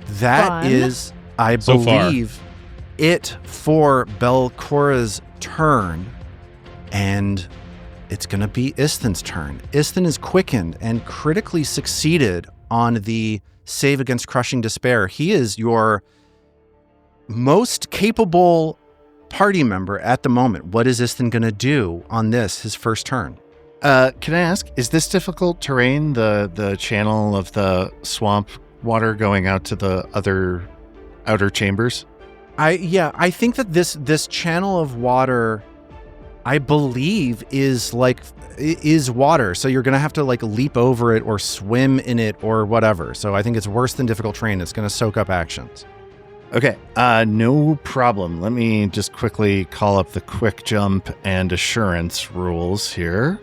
Speaker 2: That
Speaker 5: Fun.
Speaker 2: is, I
Speaker 6: So far.
Speaker 2: believe, it for Belcora's turn, and it's going to be Isthin's turn. Isthin is quickened and critically succeeded on the save against crushing despair. He is your most capable party member at the moment. What is Istin going to do on this, his first turn?
Speaker 4: Can I ask, is this difficult terrain, the channel of the swamp water going out to the other outer chambers?
Speaker 2: I think that this channel of water, I believe, is water. So you're going to have to like leap over it or swim in it or whatever. So I think it's worse than difficult terrain. It's going to soak up actions.
Speaker 4: Okay, no problem. Let me just quickly call up the quick jump and assurance rules here.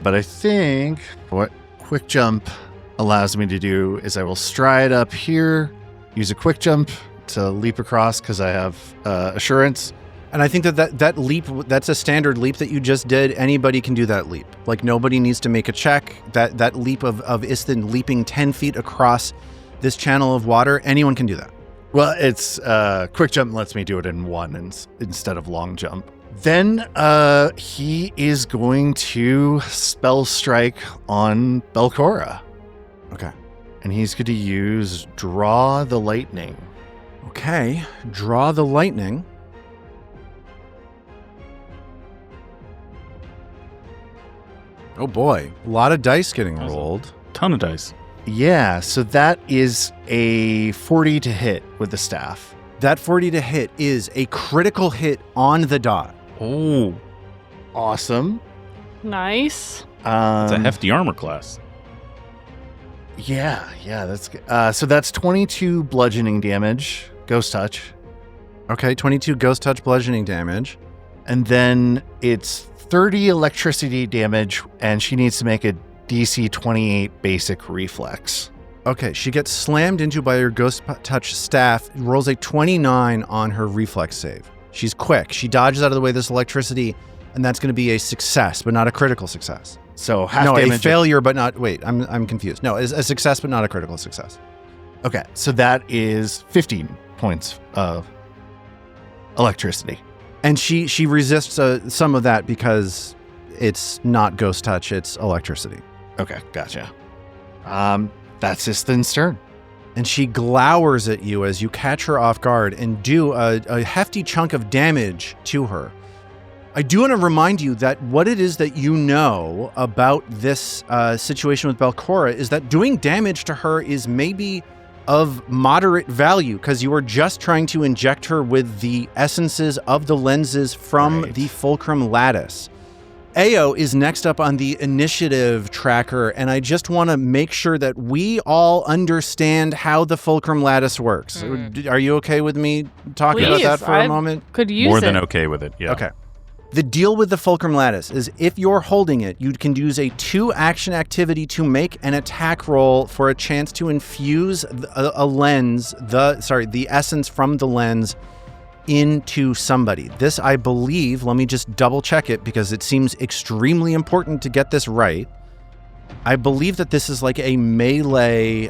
Speaker 4: But I think what quick jump allows me to do is I will stride up here, use a quick jump to leap across because I have assurance.
Speaker 2: And I think that leap, that's a standard leap that you just did. Anybody can do that leap. Like, nobody needs to make a check. That leap of Istin leaping 10 feet across this channel of water, anyone can do that.
Speaker 4: Well, it's quick jump lets me do it in one instead of long jump. Then he is going to spell strike on Belcora.
Speaker 2: Okay.
Speaker 4: And he's going to use Draw the Lightning.
Speaker 2: Okay, Draw the Lightning. Oh boy, a lot of dice getting rolled.
Speaker 6: Ton of dice.
Speaker 4: Yeah, so that is a 40 to hit with the staff.
Speaker 2: That 40 to hit is a critical hit on the dot.
Speaker 6: Oh,
Speaker 4: Awesome.
Speaker 5: Nice.
Speaker 6: it's a hefty armor class.
Speaker 4: Yeah, that's good. So that's 22 bludgeoning damage, ghost touch.
Speaker 2: Okay, 22 ghost touch bludgeoning damage.
Speaker 4: And then it's 30 electricity damage, and she needs to make a DC 28 basic reflex.
Speaker 2: Okay, she gets slammed into by her ghost touch staff, rolls a 29 on her reflex save. She's quick. She dodges out of the way of this electricity, and that's going to be a success, but not a critical success.
Speaker 4: So half
Speaker 2: no,
Speaker 4: damage.
Speaker 2: a failure, but not. Wait, I'm confused. No, it's a success, but not a critical success.
Speaker 4: Okay, so that is 15 points of electricity.
Speaker 2: And she resists some of that because it's not ghost touch; it's electricity.
Speaker 4: Okay, gotcha. That's Istin's turn.
Speaker 2: And she glowers at you as you catch her off guard and do a hefty chunk of damage to her. I do want to remind you that what it is that you know about this situation with Belcora is that doing damage to her is maybe of moderate value because you are just trying to inject her with the essences of the lenses from the fulcrum lattice. Ao is next up on the initiative tracker, and I just want to make sure that we all understand how the fulcrum lattice works. Are you okay with me talking about that for a moment?
Speaker 5: Could use
Speaker 6: More
Speaker 5: it.
Speaker 6: than okay with it, yeah.
Speaker 2: Okay. The deal with the fulcrum lattice is if you're holding it, you can use a 2-action activity to make an attack roll for a chance to infuse a lens, the essence from the lens into somebody. This, I believe, let me just double check it because it seems extremely important to get this right. I believe that this is like a melee,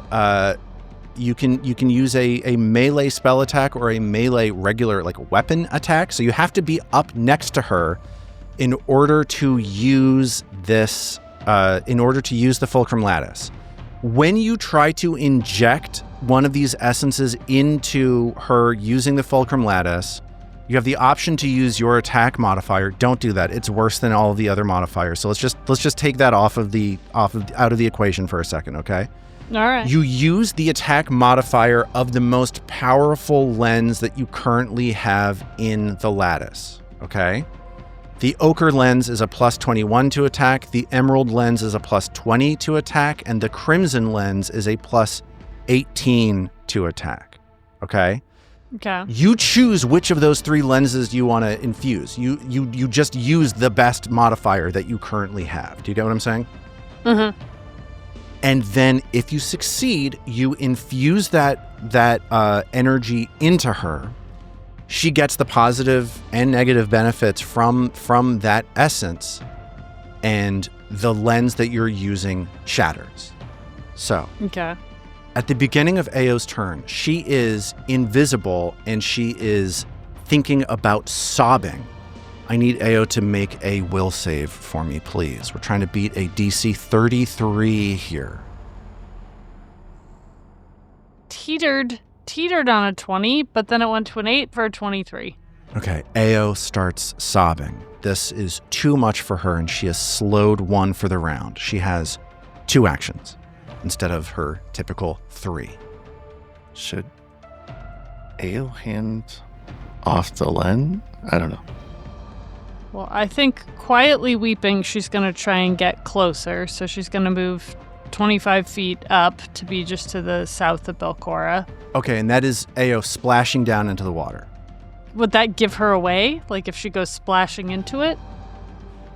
Speaker 2: you can use a melee spell attack or a melee regular like weapon attack. So you have to be up next to her in order to use this, in order to use the fulcrum lattice. When you try to inject one of these essences into her using the fulcrum lattice, you have the option to use your attack modifier. Don't do that. It's worse than all of the other modifiers. So let's just take that out of the equation for a second, okay?
Speaker 5: All right.
Speaker 2: You use the attack modifier of the most powerful lens that you currently have in the lattice, okay? The ochre lens is a plus 21 to attack, the emerald lens is a plus 20 to attack, and the crimson lens is a plus 18 to attack, okay?
Speaker 5: Okay.
Speaker 2: You choose which of those 3 lenses you want to infuse. You just use the best modifier that you currently have. Do you get what I'm saying?
Speaker 5: Mm-hmm.
Speaker 2: And then if you succeed, you infuse that energy into her. She gets the positive and negative benefits from that essence, and the lens that you're using shatters. So,
Speaker 5: Okay.
Speaker 2: at the beginning of Ao's turn, she is invisible and she is thinking about sobbing. I need Ao to make a will save for me, please. We're trying to beat a DC 33 here.
Speaker 5: teetered on a 20, but then it went to an 8 for a 23.
Speaker 2: Okay, Ao starts sobbing. This is too much for her, and she has slowed 1 for the round. She has 2 actions instead of her typical 3.
Speaker 4: Should Ao hand off the Len? I don't know.
Speaker 5: Well, I think quietly weeping, she's going to try and get closer. So she's going to move 25 feet up to be just to the south of Belcora.
Speaker 2: Okay, and that is Ao splashing down into the water.
Speaker 5: Would that give her away? Like if she goes splashing into it?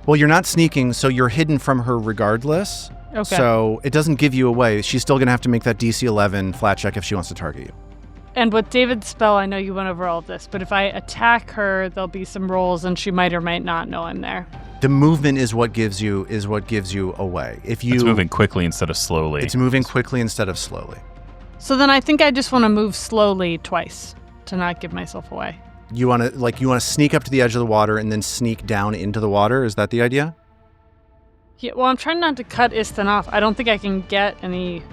Speaker 2: Well, you're not sneaking, so you're hidden from her regardless.
Speaker 5: Okay.
Speaker 2: So it doesn't give you away. She's still going to have to make that DC 11 flat check if she wants to target you.
Speaker 5: And with David's spell, I know you went over all of this, but if I attack her, there'll be some rolls and she might or might not know I'm there.
Speaker 2: The movement is what gives you away. If you
Speaker 6: It's moving quickly instead of slowly.
Speaker 2: It's moving quickly instead of slowly.
Speaker 5: So then I think I just want to move slowly twice to not give myself away.
Speaker 2: You want to sneak up to the edge of the water and then sneak down into the water? Is that the idea?
Speaker 5: Yeah, well, I'm trying not to cut Istan off. I don't think I can get any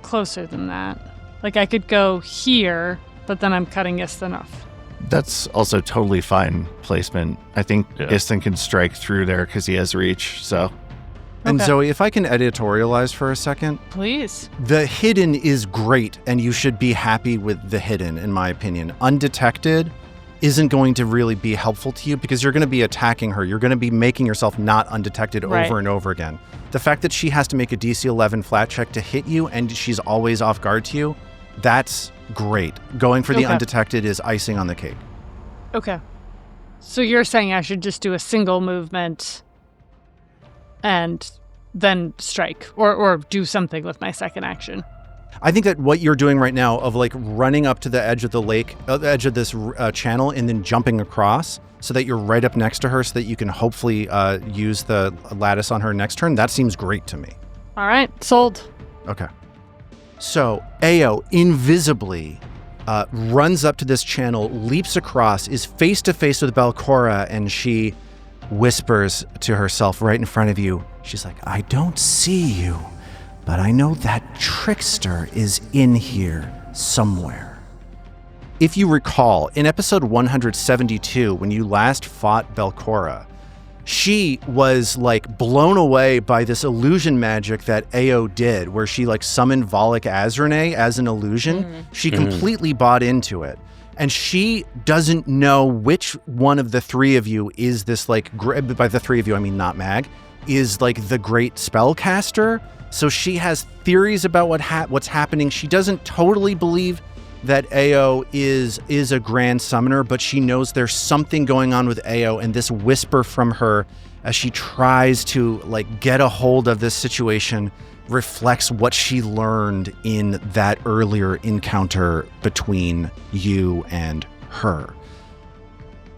Speaker 5: closer than that. Like, I could go here, but then I'm cutting Istan off.
Speaker 4: That's also totally fine placement. I think Istan can strike through there because he has reach, so.
Speaker 2: And
Speaker 5: Okay.
Speaker 2: Zoe, if I can editorialize for a second.
Speaker 5: Please.
Speaker 2: The hidden is great, and you should be happy with the hidden, in my opinion. Undetected isn't going to really be helpful to you because you're going to be attacking her. You're going to be making yourself not undetected over and over again. The fact that she has to make a DC 11 flat check to hit you and she's always off guard to you, that's great. Going for the undetected is icing on the cake.
Speaker 5: Okay. So you're saying I should just do a single movement and then strike or do something with my second action.
Speaker 2: I think that what you're doing right now of like running up to the edge of the lake, the edge of this channel and then jumping across so that you're right up next to her so that you can hopefully use the lattice on her next turn, that seems great to me.
Speaker 5: All right, sold.
Speaker 2: Okay. So Ao invisibly runs up to this channel, leaps across, is face to face with Belcora, and she whispers to herself right in front of you. She's like, I don't see you, but I know that trickster is in here somewhere. If you recall, in episode 172, when you last fought Belcora, she was like blown away by this illusion magic that Ao did, where she like summoned Volek Azrene as an illusion. She completely bought into it. And she doesn't know which one of the three of you is this like, by the three of you, I mean not Mag, is like the great spellcaster. So she has theories about what's happening. She doesn't totally believe that Ao is a grand summoner, but she knows there's something going on with Ao, and this whisper from her as she tries to like get a hold of this situation reflects what she learned in that earlier encounter between you and her.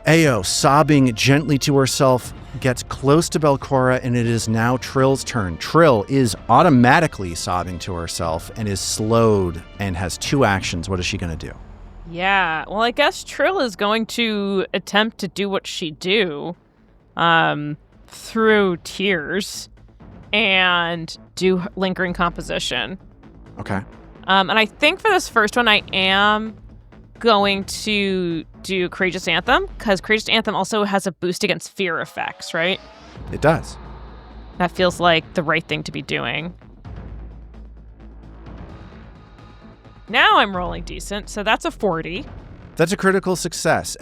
Speaker 2: Ao, sobbing gently to herself, gets close to Belcora, and it is now Trill's turn. Trill is automatically sobbing to herself and is slowed and has 2 actions. What is she going to do?
Speaker 3: Yeah, well, I guess Trill is going to attempt to do what she do through tears and do lingering composition.
Speaker 2: Okay.
Speaker 3: And I think for this first one, I am going to do Courageous Anthem, because Courageous Anthem also has a boost against fear effects, right?
Speaker 2: It does.
Speaker 3: That feels like the right thing to be doing. Now I'm rolling decent, so that's a 40.
Speaker 2: That's a critical success.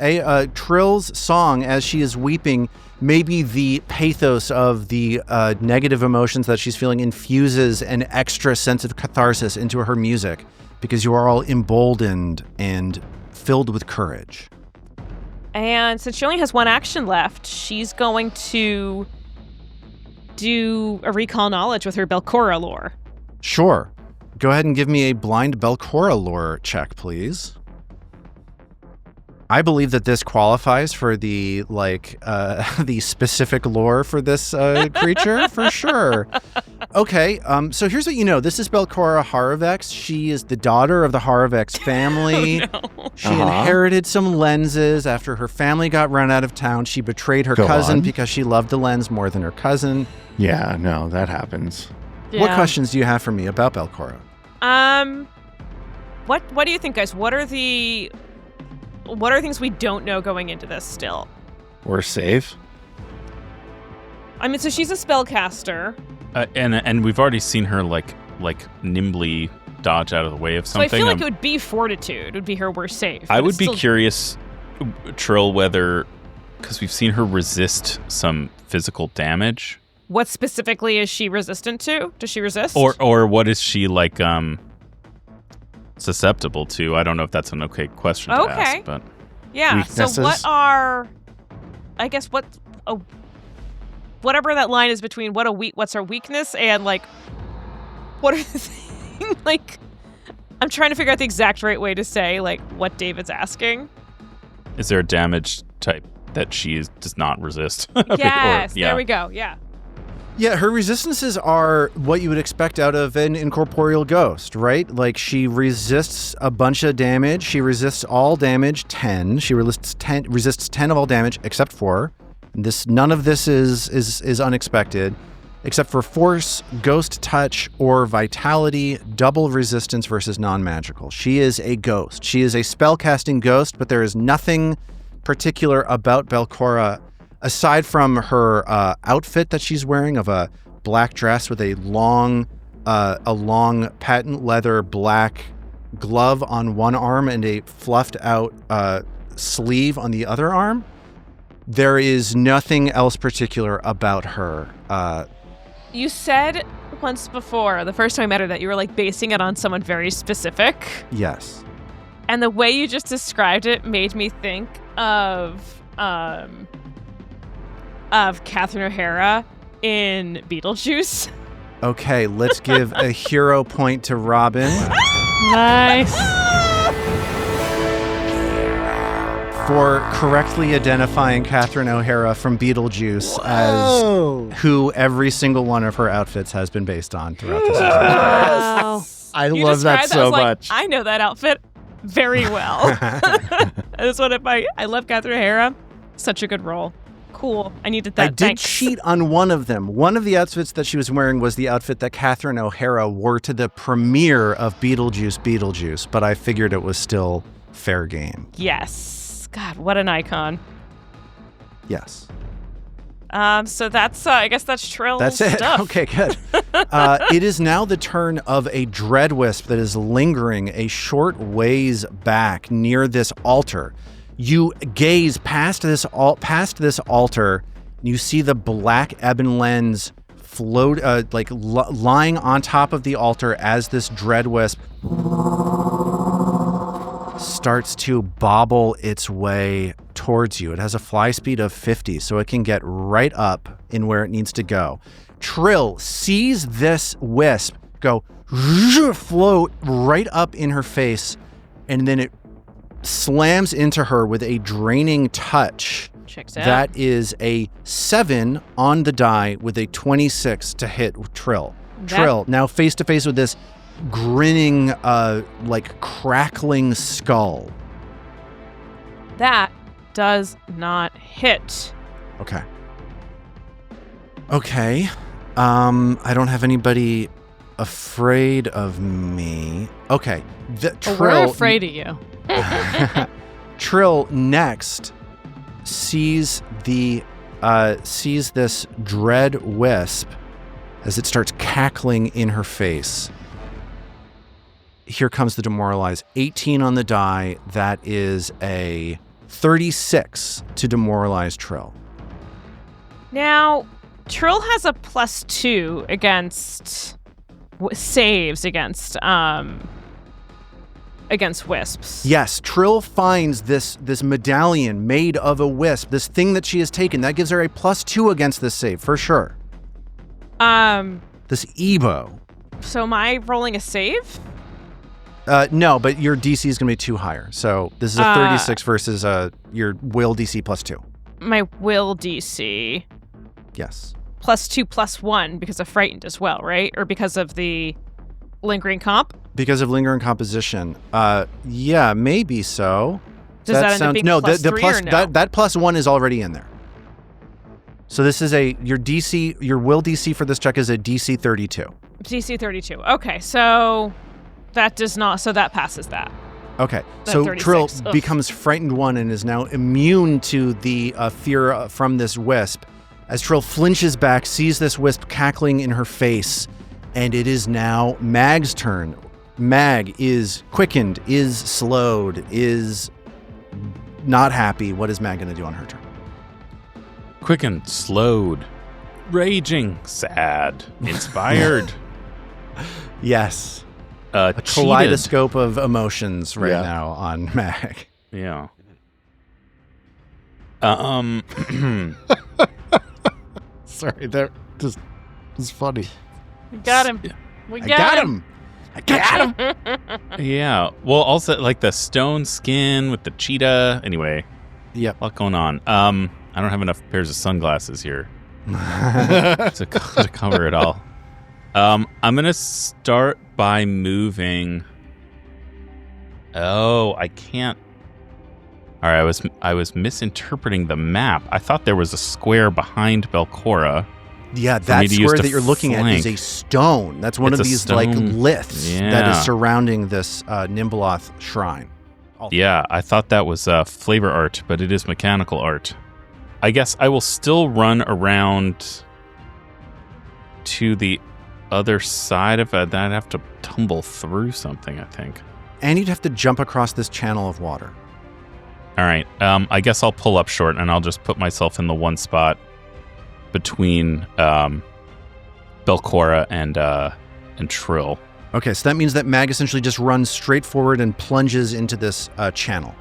Speaker 2: Trill's song, as she is weeping, maybe the pathos of the negative emotions that she's feeling infuses an extra sense of catharsis into her music, because you are all emboldened and filled with courage.
Speaker 3: And since she only has 1 action left, she's going to do a recall knowledge with her Belcora lore.
Speaker 2: Sure. Go ahead and give me a blind Belcora lore check, please. I believe that this qualifies for the the specific lore for this creature for sure. Okay, so here's what you know. This is Belcora Haravex. She is the daughter of the Haravex family.
Speaker 3: Oh, no.
Speaker 2: She inherited some lenses after her family got run out of town. She betrayed her cousin because she loved the lens more than her cousin.
Speaker 4: Yeah, no, that happens.
Speaker 5: Yeah.
Speaker 2: What questions do you have for me about Belcora?
Speaker 3: What do you think, guys? What are things we don't know going into this still?
Speaker 4: We're safe.
Speaker 3: I mean, so she's a spellcaster.
Speaker 6: And we've already seen her like nimbly dodge out of the way of something.
Speaker 3: So I feel like it would be fortitude. It would be her we're safe.
Speaker 6: I would be curious, Trill, whether, because we've seen her resist some physical damage.
Speaker 3: What specifically is she resistant to? Does she resist?
Speaker 6: Or what is she like susceptible to? I don't know if that's an okay question to ask. But
Speaker 3: yeah.
Speaker 4: Weaknesses?
Speaker 3: So what are, I guess whatever that line is between what's our weakness and like what are the things like I'm trying to figure out the exact right way to say like what David's asking.
Speaker 6: Is there a damage type that she does not resist?
Speaker 3: Yes, there we go. Yeah.
Speaker 2: Yeah, her resistances are what you would expect out of an incorporeal ghost, right? Like she resists a bunch of damage. She resists all damage 10. She resists 10 of all damage except for none of this is unexpected, except for force, ghost touch, or vitality, double resistance versus non-magical. She is a ghost. She is a spellcasting ghost, but there is nothing particular about Belcora aside from her outfit that she's wearing of a black dress with a long patent leather black glove on one arm and a fluffed out sleeve on the other arm. There is nothing else particular about her.
Speaker 3: You said once before, the first time I met her, that you were like basing it on someone very specific.
Speaker 2: Yes.
Speaker 3: And the way you just described it made me think of Catherine O'Hara in Beetlejuice.
Speaker 2: Okay, let's give a hero point to Robin.
Speaker 5: Nice.
Speaker 2: For correctly identifying Catherine O'Hara from Beetlejuice as who every single one of her outfits has been based on throughout this entire
Speaker 5: Wow.
Speaker 4: I
Speaker 3: You
Speaker 4: love that
Speaker 3: described
Speaker 4: so
Speaker 3: I was like,
Speaker 4: much.
Speaker 3: I know that outfit very well. That's what I love Catherine O'Hara. Such a good role. Cool. I needed that.
Speaker 2: I did
Speaker 3: Thanks.
Speaker 2: cheat on one of them. One of the outfits that she was wearing was the outfit that Catherine O'Hara wore to the premiere of Beetlejuice, but I figured it was still fair game.
Speaker 3: Yes. God, what an icon.
Speaker 2: Yes.
Speaker 3: So that's I guess that's Trill's
Speaker 2: That's it.
Speaker 3: stuff.
Speaker 2: Okay, good. It is now the turn of a Dreadwisp that is lingering a short ways back near this altar. You gaze past this altar, and you see the black ebon lens float, lying on top of the altar as this Dreadwisp starts to bobble its way towards you. It has a fly speed of 50, so it can get right up in where it needs to go. Trill sees this wisp go float right up in her face, and then it slams into her with a draining touch.
Speaker 3: Checks out.
Speaker 2: That is a 7 on the die with a 26 to hit Trill. Trill, now face to face with this grinning, crackling skull.
Speaker 3: That does not hit.
Speaker 2: Okay. I don't have anybody afraid of me. Okay.
Speaker 5: We're afraid of you.
Speaker 2: Trill next sees this dread wisp as it starts cackling in her face. Here comes the demoralize. 18 on the die. That is a 36 to demoralize Trill.
Speaker 3: Now, Trill has a +2 against saves against wisps.
Speaker 2: Yes, Trill finds this medallion made of a wisp, this thing that she has taken. That gives her a +2 against this save, for sure. This Ebo.
Speaker 3: So am I rolling a save?
Speaker 2: No, but your DC is going to be 2 higher. So this is a 36 versus your will DC +2.
Speaker 3: My will DC.
Speaker 2: Yes.
Speaker 3: +2 +1 because of frightened as well, right? Or because of the lingering comp?
Speaker 2: Because of lingering composition. Yeah, maybe so.
Speaker 3: Does that end up being
Speaker 2: no,
Speaker 3: +3 or no?
Speaker 2: That +1 is already in there. So this is your will DC for this check is a DC 32.
Speaker 3: DC 32. Okay, so That does not. So that passes that.
Speaker 2: Okay,
Speaker 3: That
Speaker 2: so
Speaker 3: 36.
Speaker 2: Trill
Speaker 3: Ugh.
Speaker 2: becomes frightened one and is now immune to the fear from this wisp. As Trill flinches back, sees this wisp cackling in her face, and it is now Mag's turn. Mag is quickened, is slowed, is not happy. What is Mag going to do on her turn?
Speaker 6: Quickened, slowed, raging, sad, inspired.
Speaker 2: Yes.
Speaker 6: A
Speaker 2: A kaleidoscope of emotions right now on Mag.
Speaker 6: Yeah.
Speaker 4: Sorry, that just was funny.
Speaker 5: We got him. We
Speaker 2: I got him. I got him.
Speaker 6: Yeah. Well, also like the stone skin with the cheetah. Anyway,
Speaker 2: Yep.
Speaker 6: a lot going on. I don't have enough pairs of sunglasses here to cover it all. I'm gonna start by moving. Oh, I can't. All right, I was misinterpreting the map. I thought there was a square behind Belcora.
Speaker 2: Yeah,
Speaker 6: me
Speaker 2: that
Speaker 6: to use
Speaker 2: square
Speaker 6: to
Speaker 2: that you're looking at is
Speaker 6: flank.
Speaker 2: a stone. That's one
Speaker 6: It's
Speaker 2: of
Speaker 6: a
Speaker 2: these like
Speaker 6: stone.
Speaker 2: liths that
Speaker 6: Yeah.
Speaker 2: is surrounding this Nimbleoth shrine.
Speaker 6: Yeah, I thought that was flavor art, but it is mechanical art. I guess I will still run around to the other side of it. I'd have to tumble through something, I think.
Speaker 2: And you'd have to jump across this channel of water.
Speaker 6: All right. I guess I'll pull up short, and I'll just put myself in the one spot between Belcora and Trill.
Speaker 2: Okay, so that means that Mag essentially just runs straight forward and plunges into this channel.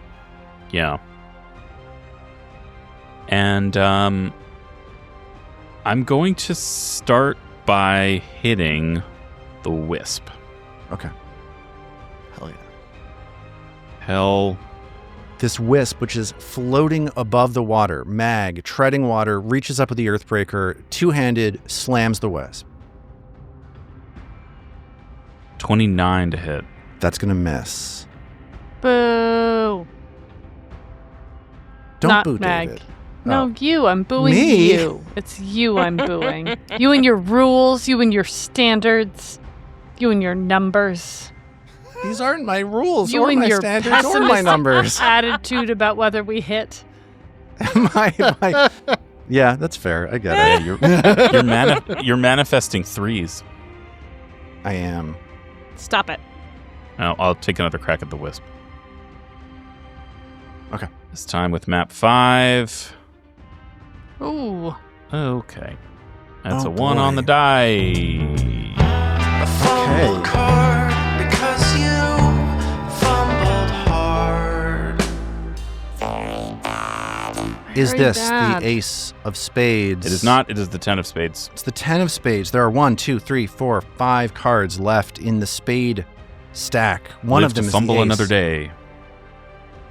Speaker 6: Yeah. And I'm going to start by hitting the wisp.
Speaker 2: Okay.
Speaker 4: Hell yeah.
Speaker 6: Hell.
Speaker 2: This wisp, which is floating above the water, Mag, treading water, reaches up with the Earthbreaker, two-handed, slams the wisp.
Speaker 6: 29 to hit.
Speaker 2: That's going to miss.
Speaker 5: Boo.
Speaker 2: Don't
Speaker 5: Not
Speaker 2: boo,
Speaker 5: Mag.
Speaker 2: David.
Speaker 5: No,
Speaker 2: Oh.
Speaker 5: you. I'm booing
Speaker 2: Me?
Speaker 5: you. It's you I'm booing. You and your rules, you and your standards, you and your numbers.
Speaker 2: These aren't my rules
Speaker 5: You
Speaker 2: or
Speaker 5: and
Speaker 2: my
Speaker 5: your
Speaker 2: standards or my
Speaker 5: pessimistic
Speaker 2: numbers.
Speaker 5: attitude about whether we hit.
Speaker 2: my, yeah, that's fair. I get
Speaker 6: Yeah,
Speaker 2: it.
Speaker 6: you're manifesting threes.
Speaker 2: I am.
Speaker 3: Stop it.
Speaker 6: I'll take another crack at the wisp.
Speaker 2: Okay.
Speaker 6: This time with map 5.
Speaker 5: Ooh.
Speaker 6: Okay. That's
Speaker 2: Oh,
Speaker 6: a 1 on
Speaker 2: boy.
Speaker 6: the die.
Speaker 2: Okay.
Speaker 7: Because you fumbled hard.
Speaker 2: Is
Speaker 5: Very
Speaker 2: this
Speaker 5: bad.
Speaker 2: the ace of spades?
Speaker 6: It is not. It is the 10 of spades.
Speaker 2: It's the 10 of spades. There are 1, 2, 3, 4, 5 cards left in the spade stack. One
Speaker 6: Live
Speaker 2: of them
Speaker 6: to
Speaker 2: is the
Speaker 6: fumble
Speaker 2: ace.
Speaker 6: another day.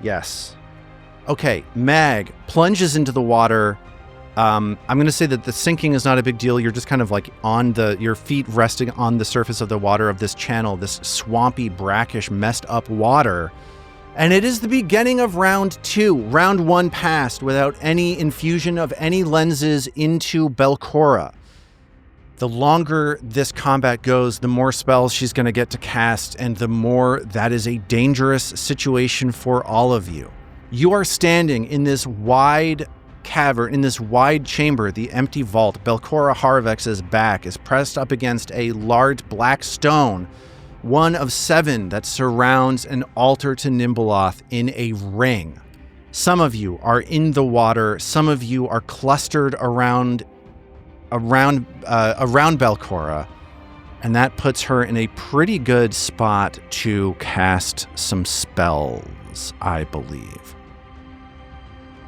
Speaker 2: Yes. Okay, Mag plunges into the water. I'm going to say that the sinking is not a big deal. You're just kind of like on your feet resting on the surface of the water of this channel, this swampy, brackish, messed up water. And it is the beginning of round 2. Round 1 passed without any infusion of any lenses into Belcora. The longer this combat goes, the more spells she's going to get to cast, and the more that is a dangerous situation for all of you. You are standing in this wide cavern, in this wide chamber, the empty vault. Belcora Harvex's back is pressed up against a large black stone, one of 7 that surrounds an altar to Nimbleoth in a ring. Some of you are in the water. Some of you are clustered around Belcora, and that puts her in a pretty good spot to cast some spells, I believe.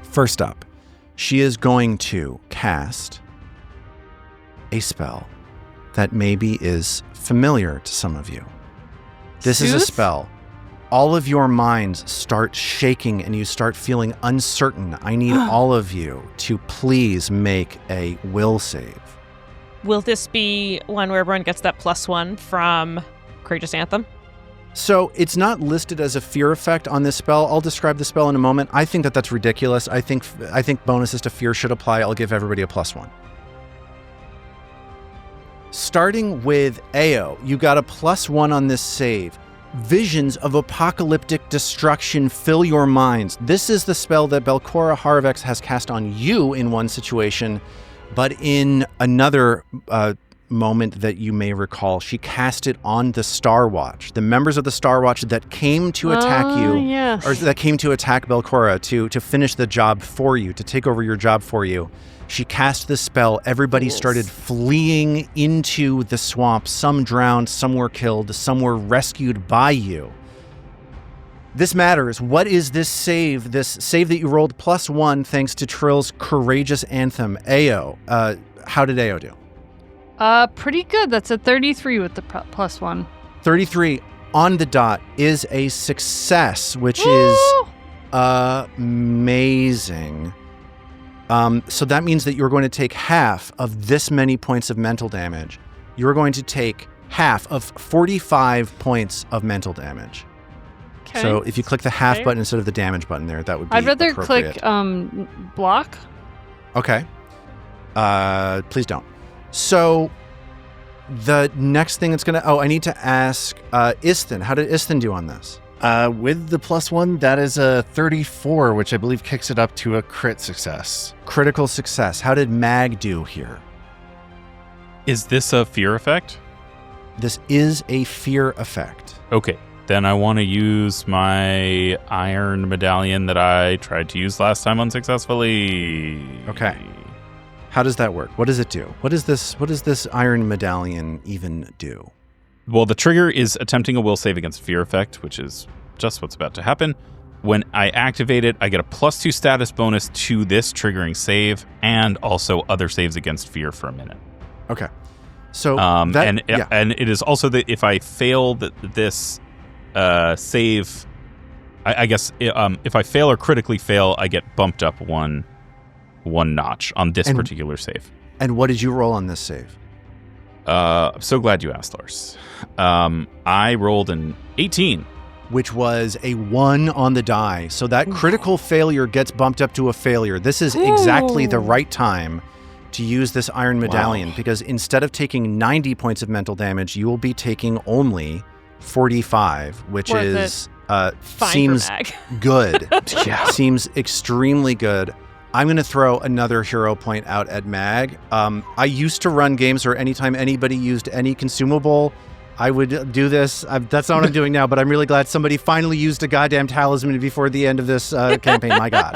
Speaker 2: First up, she is going to cast a spell that maybe is familiar to some of you. This is a
Speaker 5: Sooth?
Speaker 2: spell. All of your minds start shaking and you start feeling uncertain. I need all of you to please make a will save.
Speaker 3: Will this be one where everyone gets that +1 from Courageous Anthem?
Speaker 2: So it's not listed as a fear effect on this spell. I'll describe the spell in a moment. I think that that's ridiculous. I think bonuses to fear should apply. I'll give everybody a +1. Starting with Ao, you got a +1 on this save. Visions of apocalyptic destruction fill your minds. This is the spell that Belcora Harvex has cast on you in one situation, but in another moment that you may recall, she cast it on the Star Watch. The members of the Star Watch that came to attack you,
Speaker 5: yes.
Speaker 2: or that came to attack Belcora to finish the job for you, to take over your job for you. She cast this spell. Everybody started fleeing into the swamp. Some drowned, some were killed, some were rescued by you. This matters. What is this save? This save that you rolled +1 thanks to Trill's courageous anthem. Ao, how did Ao do?
Speaker 5: Pretty good. That's a 33 with the +1.
Speaker 2: 33 on the dot is a success, which
Speaker 5: Woo!
Speaker 2: is amazing. So that means that you're going to take half of this many points of mental damage. You're going to take half of 45 points of mental damage.
Speaker 5: Okay.
Speaker 2: So if you click the half
Speaker 5: Okay.
Speaker 2: button instead of the damage button there, that would be
Speaker 5: I'd rather
Speaker 2: appropriate.
Speaker 5: click block.
Speaker 2: Okay. Please don't. So the next thing that's going to... Oh, I need to ask Istin. How did Istin do on this?
Speaker 4: With the +1, that is a 34, which I believe kicks it up to a crit success.
Speaker 2: Critical success. How did Mag do here?
Speaker 6: Is this a fear effect?
Speaker 2: This is a fear effect.
Speaker 6: Okay. Then I want to use my iron medallion that I tried to use last time unsuccessfully.
Speaker 2: Okay. How does that work? What does it do? What does this iron medallion even do?
Speaker 6: Well, the trigger is attempting a will save against fear effect, which is just what's about to happen. When I activate it, I get a +2 status bonus to this triggering save and also other saves against fear for a minute.
Speaker 2: Okay. So
Speaker 6: and it is also that if I fail this save, I guess if I fail or critically fail, I get bumped up one notch on this particular save.
Speaker 2: And what did you roll on this save?
Speaker 6: I'm so glad you asked, Lars. I rolled an 18.
Speaker 2: Which was a 1 on the die. So that critical failure gets bumped up to a failure. This is exactly the right time to use this iron medallion, because instead of taking 90 points of mental damage, you will be taking only 45, which
Speaker 3: Worth
Speaker 2: is
Speaker 3: Fine
Speaker 2: seems
Speaker 3: for Mag.
Speaker 2: good. Seems extremely good. I'm going to throw another hero point out at Mag. I used to run games where anytime anybody used any consumable, I would do this. That's not what I'm doing now, but I'm really glad somebody finally used a goddamn talisman before the end of this campaign. My God.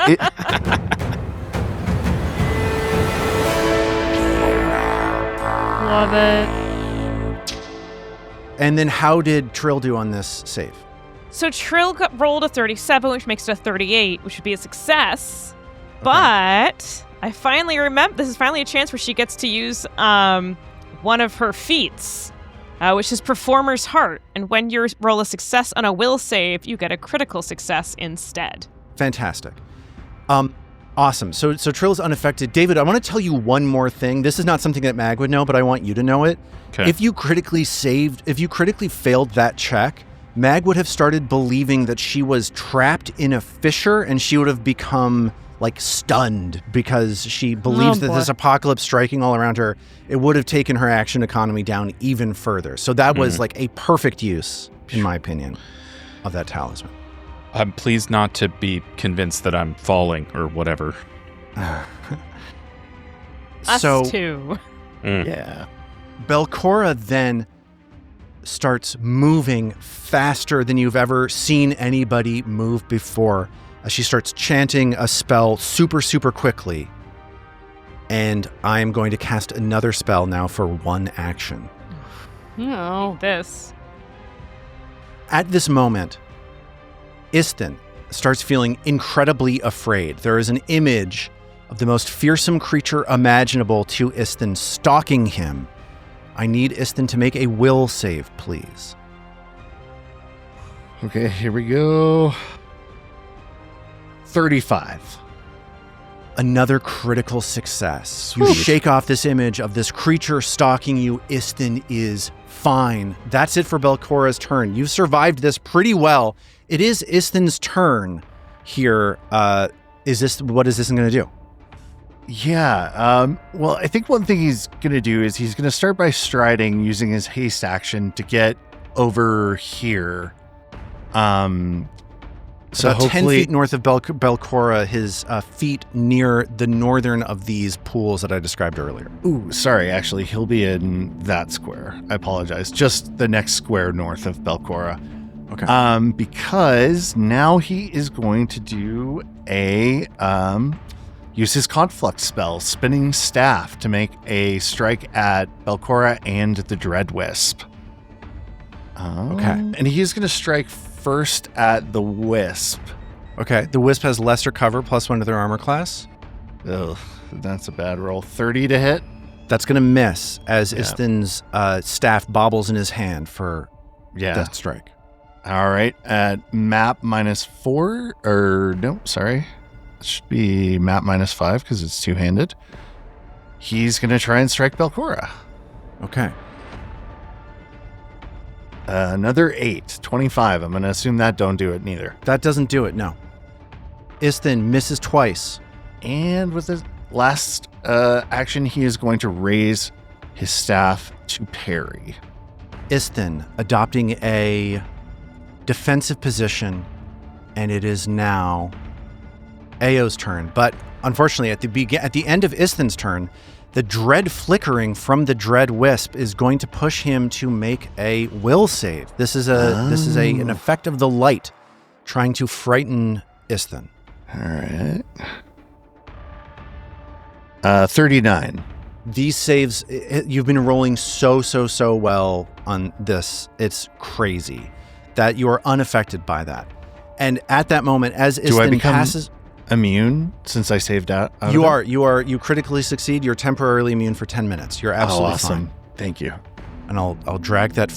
Speaker 5: Love it.
Speaker 2: And then how did Trill do on this save?
Speaker 3: So Trill rolled a 37, which makes it a 38, which would be a success. But I finally remember, this is finally a chance where she gets to use one of her feats, which is Performer's Heart. And when you roll a success on a will save, you get a critical success instead.
Speaker 2: Fantastic. Awesome. So Trill is unaffected. David, I want to tell you one more thing. This is not something that Mag would know, but I want you to know it.
Speaker 6: Okay.
Speaker 2: If you critically failed that check, Mag would have started believing that she was trapped in a fissure, and she would have become stunned because she believes that this apocalypse striking all around her, it would have taken her action economy down even further. So that was a perfect use, in my opinion, of that talisman.
Speaker 6: I'm pleased not to be convinced that I'm falling or whatever.
Speaker 3: Us
Speaker 2: So
Speaker 3: too.
Speaker 4: Yeah.
Speaker 2: Belcora then starts moving faster than you've ever seen anybody move before. She starts chanting a spell super, super quickly. And I am going to cast another spell now for one action.
Speaker 5: No.
Speaker 3: This.
Speaker 2: At this moment, Istin starts feeling incredibly afraid. There is an image of the most fearsome creature imaginable to Istin stalking him. I need Istin to make a will save, please.
Speaker 4: Okay, here we go. 35.
Speaker 2: Another critical success. You shake off this image of this creature stalking you. Istin is fine. That's it for Belcora's turn. You've survived this pretty well. It is Istin's turn here. What is Istin going to do?
Speaker 4: Yeah. Well, I think one thing he's going to do is he's going to start by striding using his haste action to get over here So
Speaker 2: about 10
Speaker 4: hopefully,
Speaker 2: feet north of Belcora, his feet near the northern of these pools that I described earlier.
Speaker 4: ooh, sorry, actually, he'll be in that square. I apologize. Just the next square north of Belcora.
Speaker 2: Okay.
Speaker 4: Because now he is going to do a use his conflux spell, Spinning Staff, to make a strike at Belcora and the Dread Wisp.
Speaker 2: Okay.
Speaker 4: And he's going to strike first at the Wisp.
Speaker 2: Okay. The Wisp has lesser cover +1 to their armor class.
Speaker 4: Ugh, that's a bad roll. 30 to hit.
Speaker 2: That's going to miss as
Speaker 4: Yeah.
Speaker 2: Isthin's staff bobbles in his hand for
Speaker 4: Yeah.
Speaker 2: that strike.
Speaker 4: All right. At map -4, or no, sorry. It should be map -5 because it's two-handed. He's going to try and strike Belcora.
Speaker 2: Okay.
Speaker 4: Another 8, 25. I'm going to assume that don't do it neither.
Speaker 2: That doesn't do it, no. Isthin misses twice.
Speaker 4: And with his last action, he is going to raise his staff to parry.
Speaker 2: Isthin adopting a defensive position, and it is now Ao's turn. But unfortunately, at the end of Isthin's turn, the dread flickering from the Dread Wisp is going to push him to make a will save. This is an effect of the light trying to frighten Isthin.
Speaker 4: All right. 39.
Speaker 2: These saves, you've been rolling so well on this. It's crazy that you are unaffected by that. And at that moment, as
Speaker 4: Do I
Speaker 2: Isthin
Speaker 4: become
Speaker 2: passes,
Speaker 4: immune since I saved out?
Speaker 2: you critically succeed. You're temporarily immune for 10 minutes. You're absolutely
Speaker 4: awesome.
Speaker 2: fine.
Speaker 4: Thank you.
Speaker 2: And I'll drag that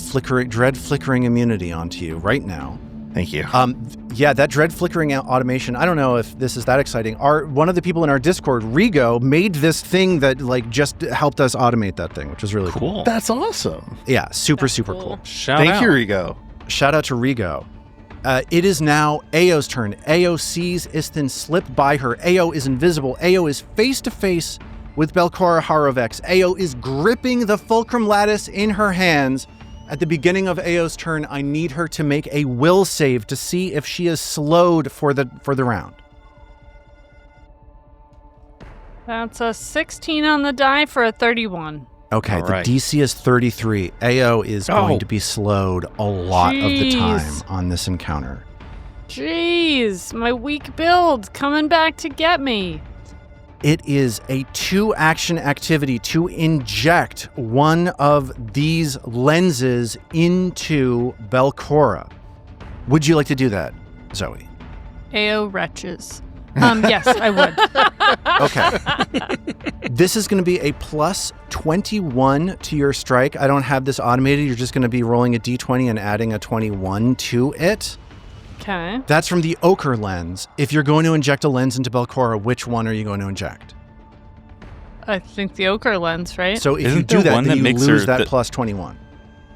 Speaker 2: dread flickering immunity onto you right now.
Speaker 4: Thank you.
Speaker 2: Yeah, that dread flickering automation. I don't know if this is that exciting. One of the people in our Discord, Rigo, made this thing that just helped us automate that thing, which is really cool.
Speaker 4: That's awesome.
Speaker 2: Yeah, super
Speaker 3: That's cool.
Speaker 2: cool.
Speaker 4: Thank you, Rigo.
Speaker 2: Shout out to Rigo. It is now Ao's turn. Ao sees Isthin slip by her. Ao is invisible. Ao is face to face with Belcora Harovex. Ao is gripping the fulcrum lattice in her hands. At the beginning of Ao's turn, I need her to make a will save to see if she is slowed for the round.
Speaker 5: That's a 16 on the die for a 31.
Speaker 2: Okay,
Speaker 4: All right.
Speaker 2: The DC is 33. Ao is going to be slowed a lot of the time
Speaker 5: Jeez.
Speaker 2: on this encounter.
Speaker 5: Jeez, my weak build coming back to get me.
Speaker 2: It is a 2-action activity to inject one of these lenses into Belcora. Would you like to do that, Zoe?
Speaker 5: AO wretches. Yes, I would.
Speaker 2: Okay. This is going to be a plus 21 to your strike. I don't have this automated. You're just going to be rolling a d20 and adding a 21 to it.
Speaker 5: Okay.
Speaker 2: That's from the ochre lens. If you're going to inject a lens into Belcora, which one are you going to inject?
Speaker 5: I think the ochre lens, right?
Speaker 2: So if
Speaker 6: Isn't
Speaker 2: you do
Speaker 6: there
Speaker 2: that,
Speaker 6: one
Speaker 2: then
Speaker 6: that
Speaker 2: you
Speaker 6: makes
Speaker 2: lose
Speaker 6: her
Speaker 2: that
Speaker 6: the-
Speaker 2: plus 21.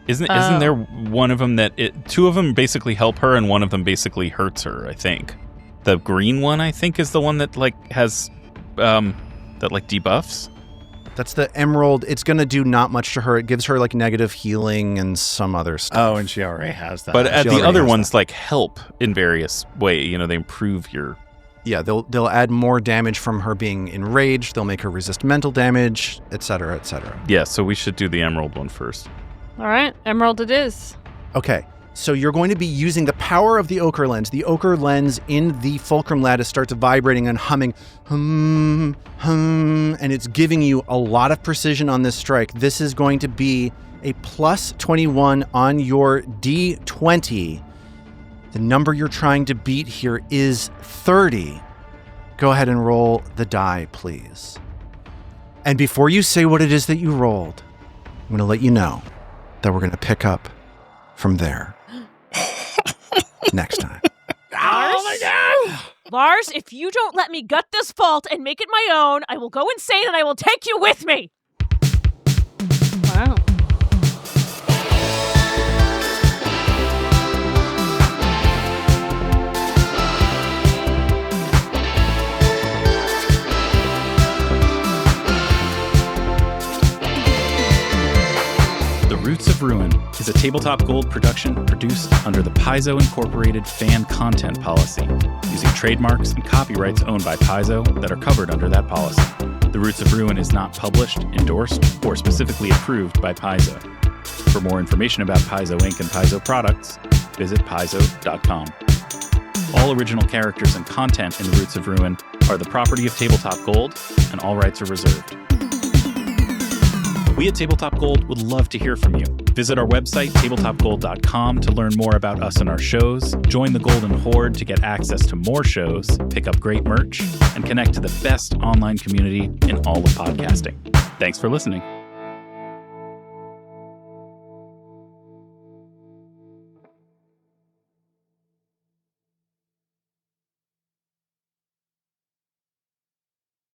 Speaker 6: Isn't there one of them that two of them basically help her and one of them basically hurts her, I think. The green one, I think, is the one that has that debuffs.
Speaker 2: That's the emerald. It's going to do not much to her. It gives her negative healing and some other stuff.
Speaker 4: Oh, and she already has that.
Speaker 6: But
Speaker 2: she
Speaker 6: the
Speaker 2: already
Speaker 6: other
Speaker 2: has
Speaker 6: ones help in various ways. They improve your.
Speaker 2: Yeah, they'll add more damage from her being enraged. They'll make her resist mental damage, etc., etc.
Speaker 6: Yeah, so we should do the emerald one first.
Speaker 5: All right, emerald it is.
Speaker 2: Okay, so you're going to be using the power of the ochre lens. The ochre lens in the fulcrum lattice starts vibrating and humming, hum, hum, and it's giving you a lot of precision on this strike. This is going to be a plus 21 on your D20. The number you're trying to beat here is 30. Go ahead and roll the die, please. And before you say what it is that you rolled, I'm going to let you know that we're going to pick up from there next time.
Speaker 3: Oh my god! Lars, if you don't let me gut this vault and make it my own, I will go insane and I will take you with me!
Speaker 5: Wow.
Speaker 1: The Roots of Ruin is a Tabletop Gold production produced under the Paizo Incorporated fan content policy, using trademarks and copyrights owned by Paizo that are covered under that policy. The Roots of Ruin is not published, endorsed, or specifically approved by Paizo. For more information about Paizo Inc. and Paizo products, visit paizo.com. All original characters and content in The Roots of Ruin are the property of Tabletop Gold, and all rights are reserved. We at Tabletop Gold would love to hear from you. Visit our website, tabletopgold.com, to learn more about us and our shows, join the Golden Horde to get access to more shows, pick up great merch, and connect to the best online community in all of podcasting. Thanks for listening.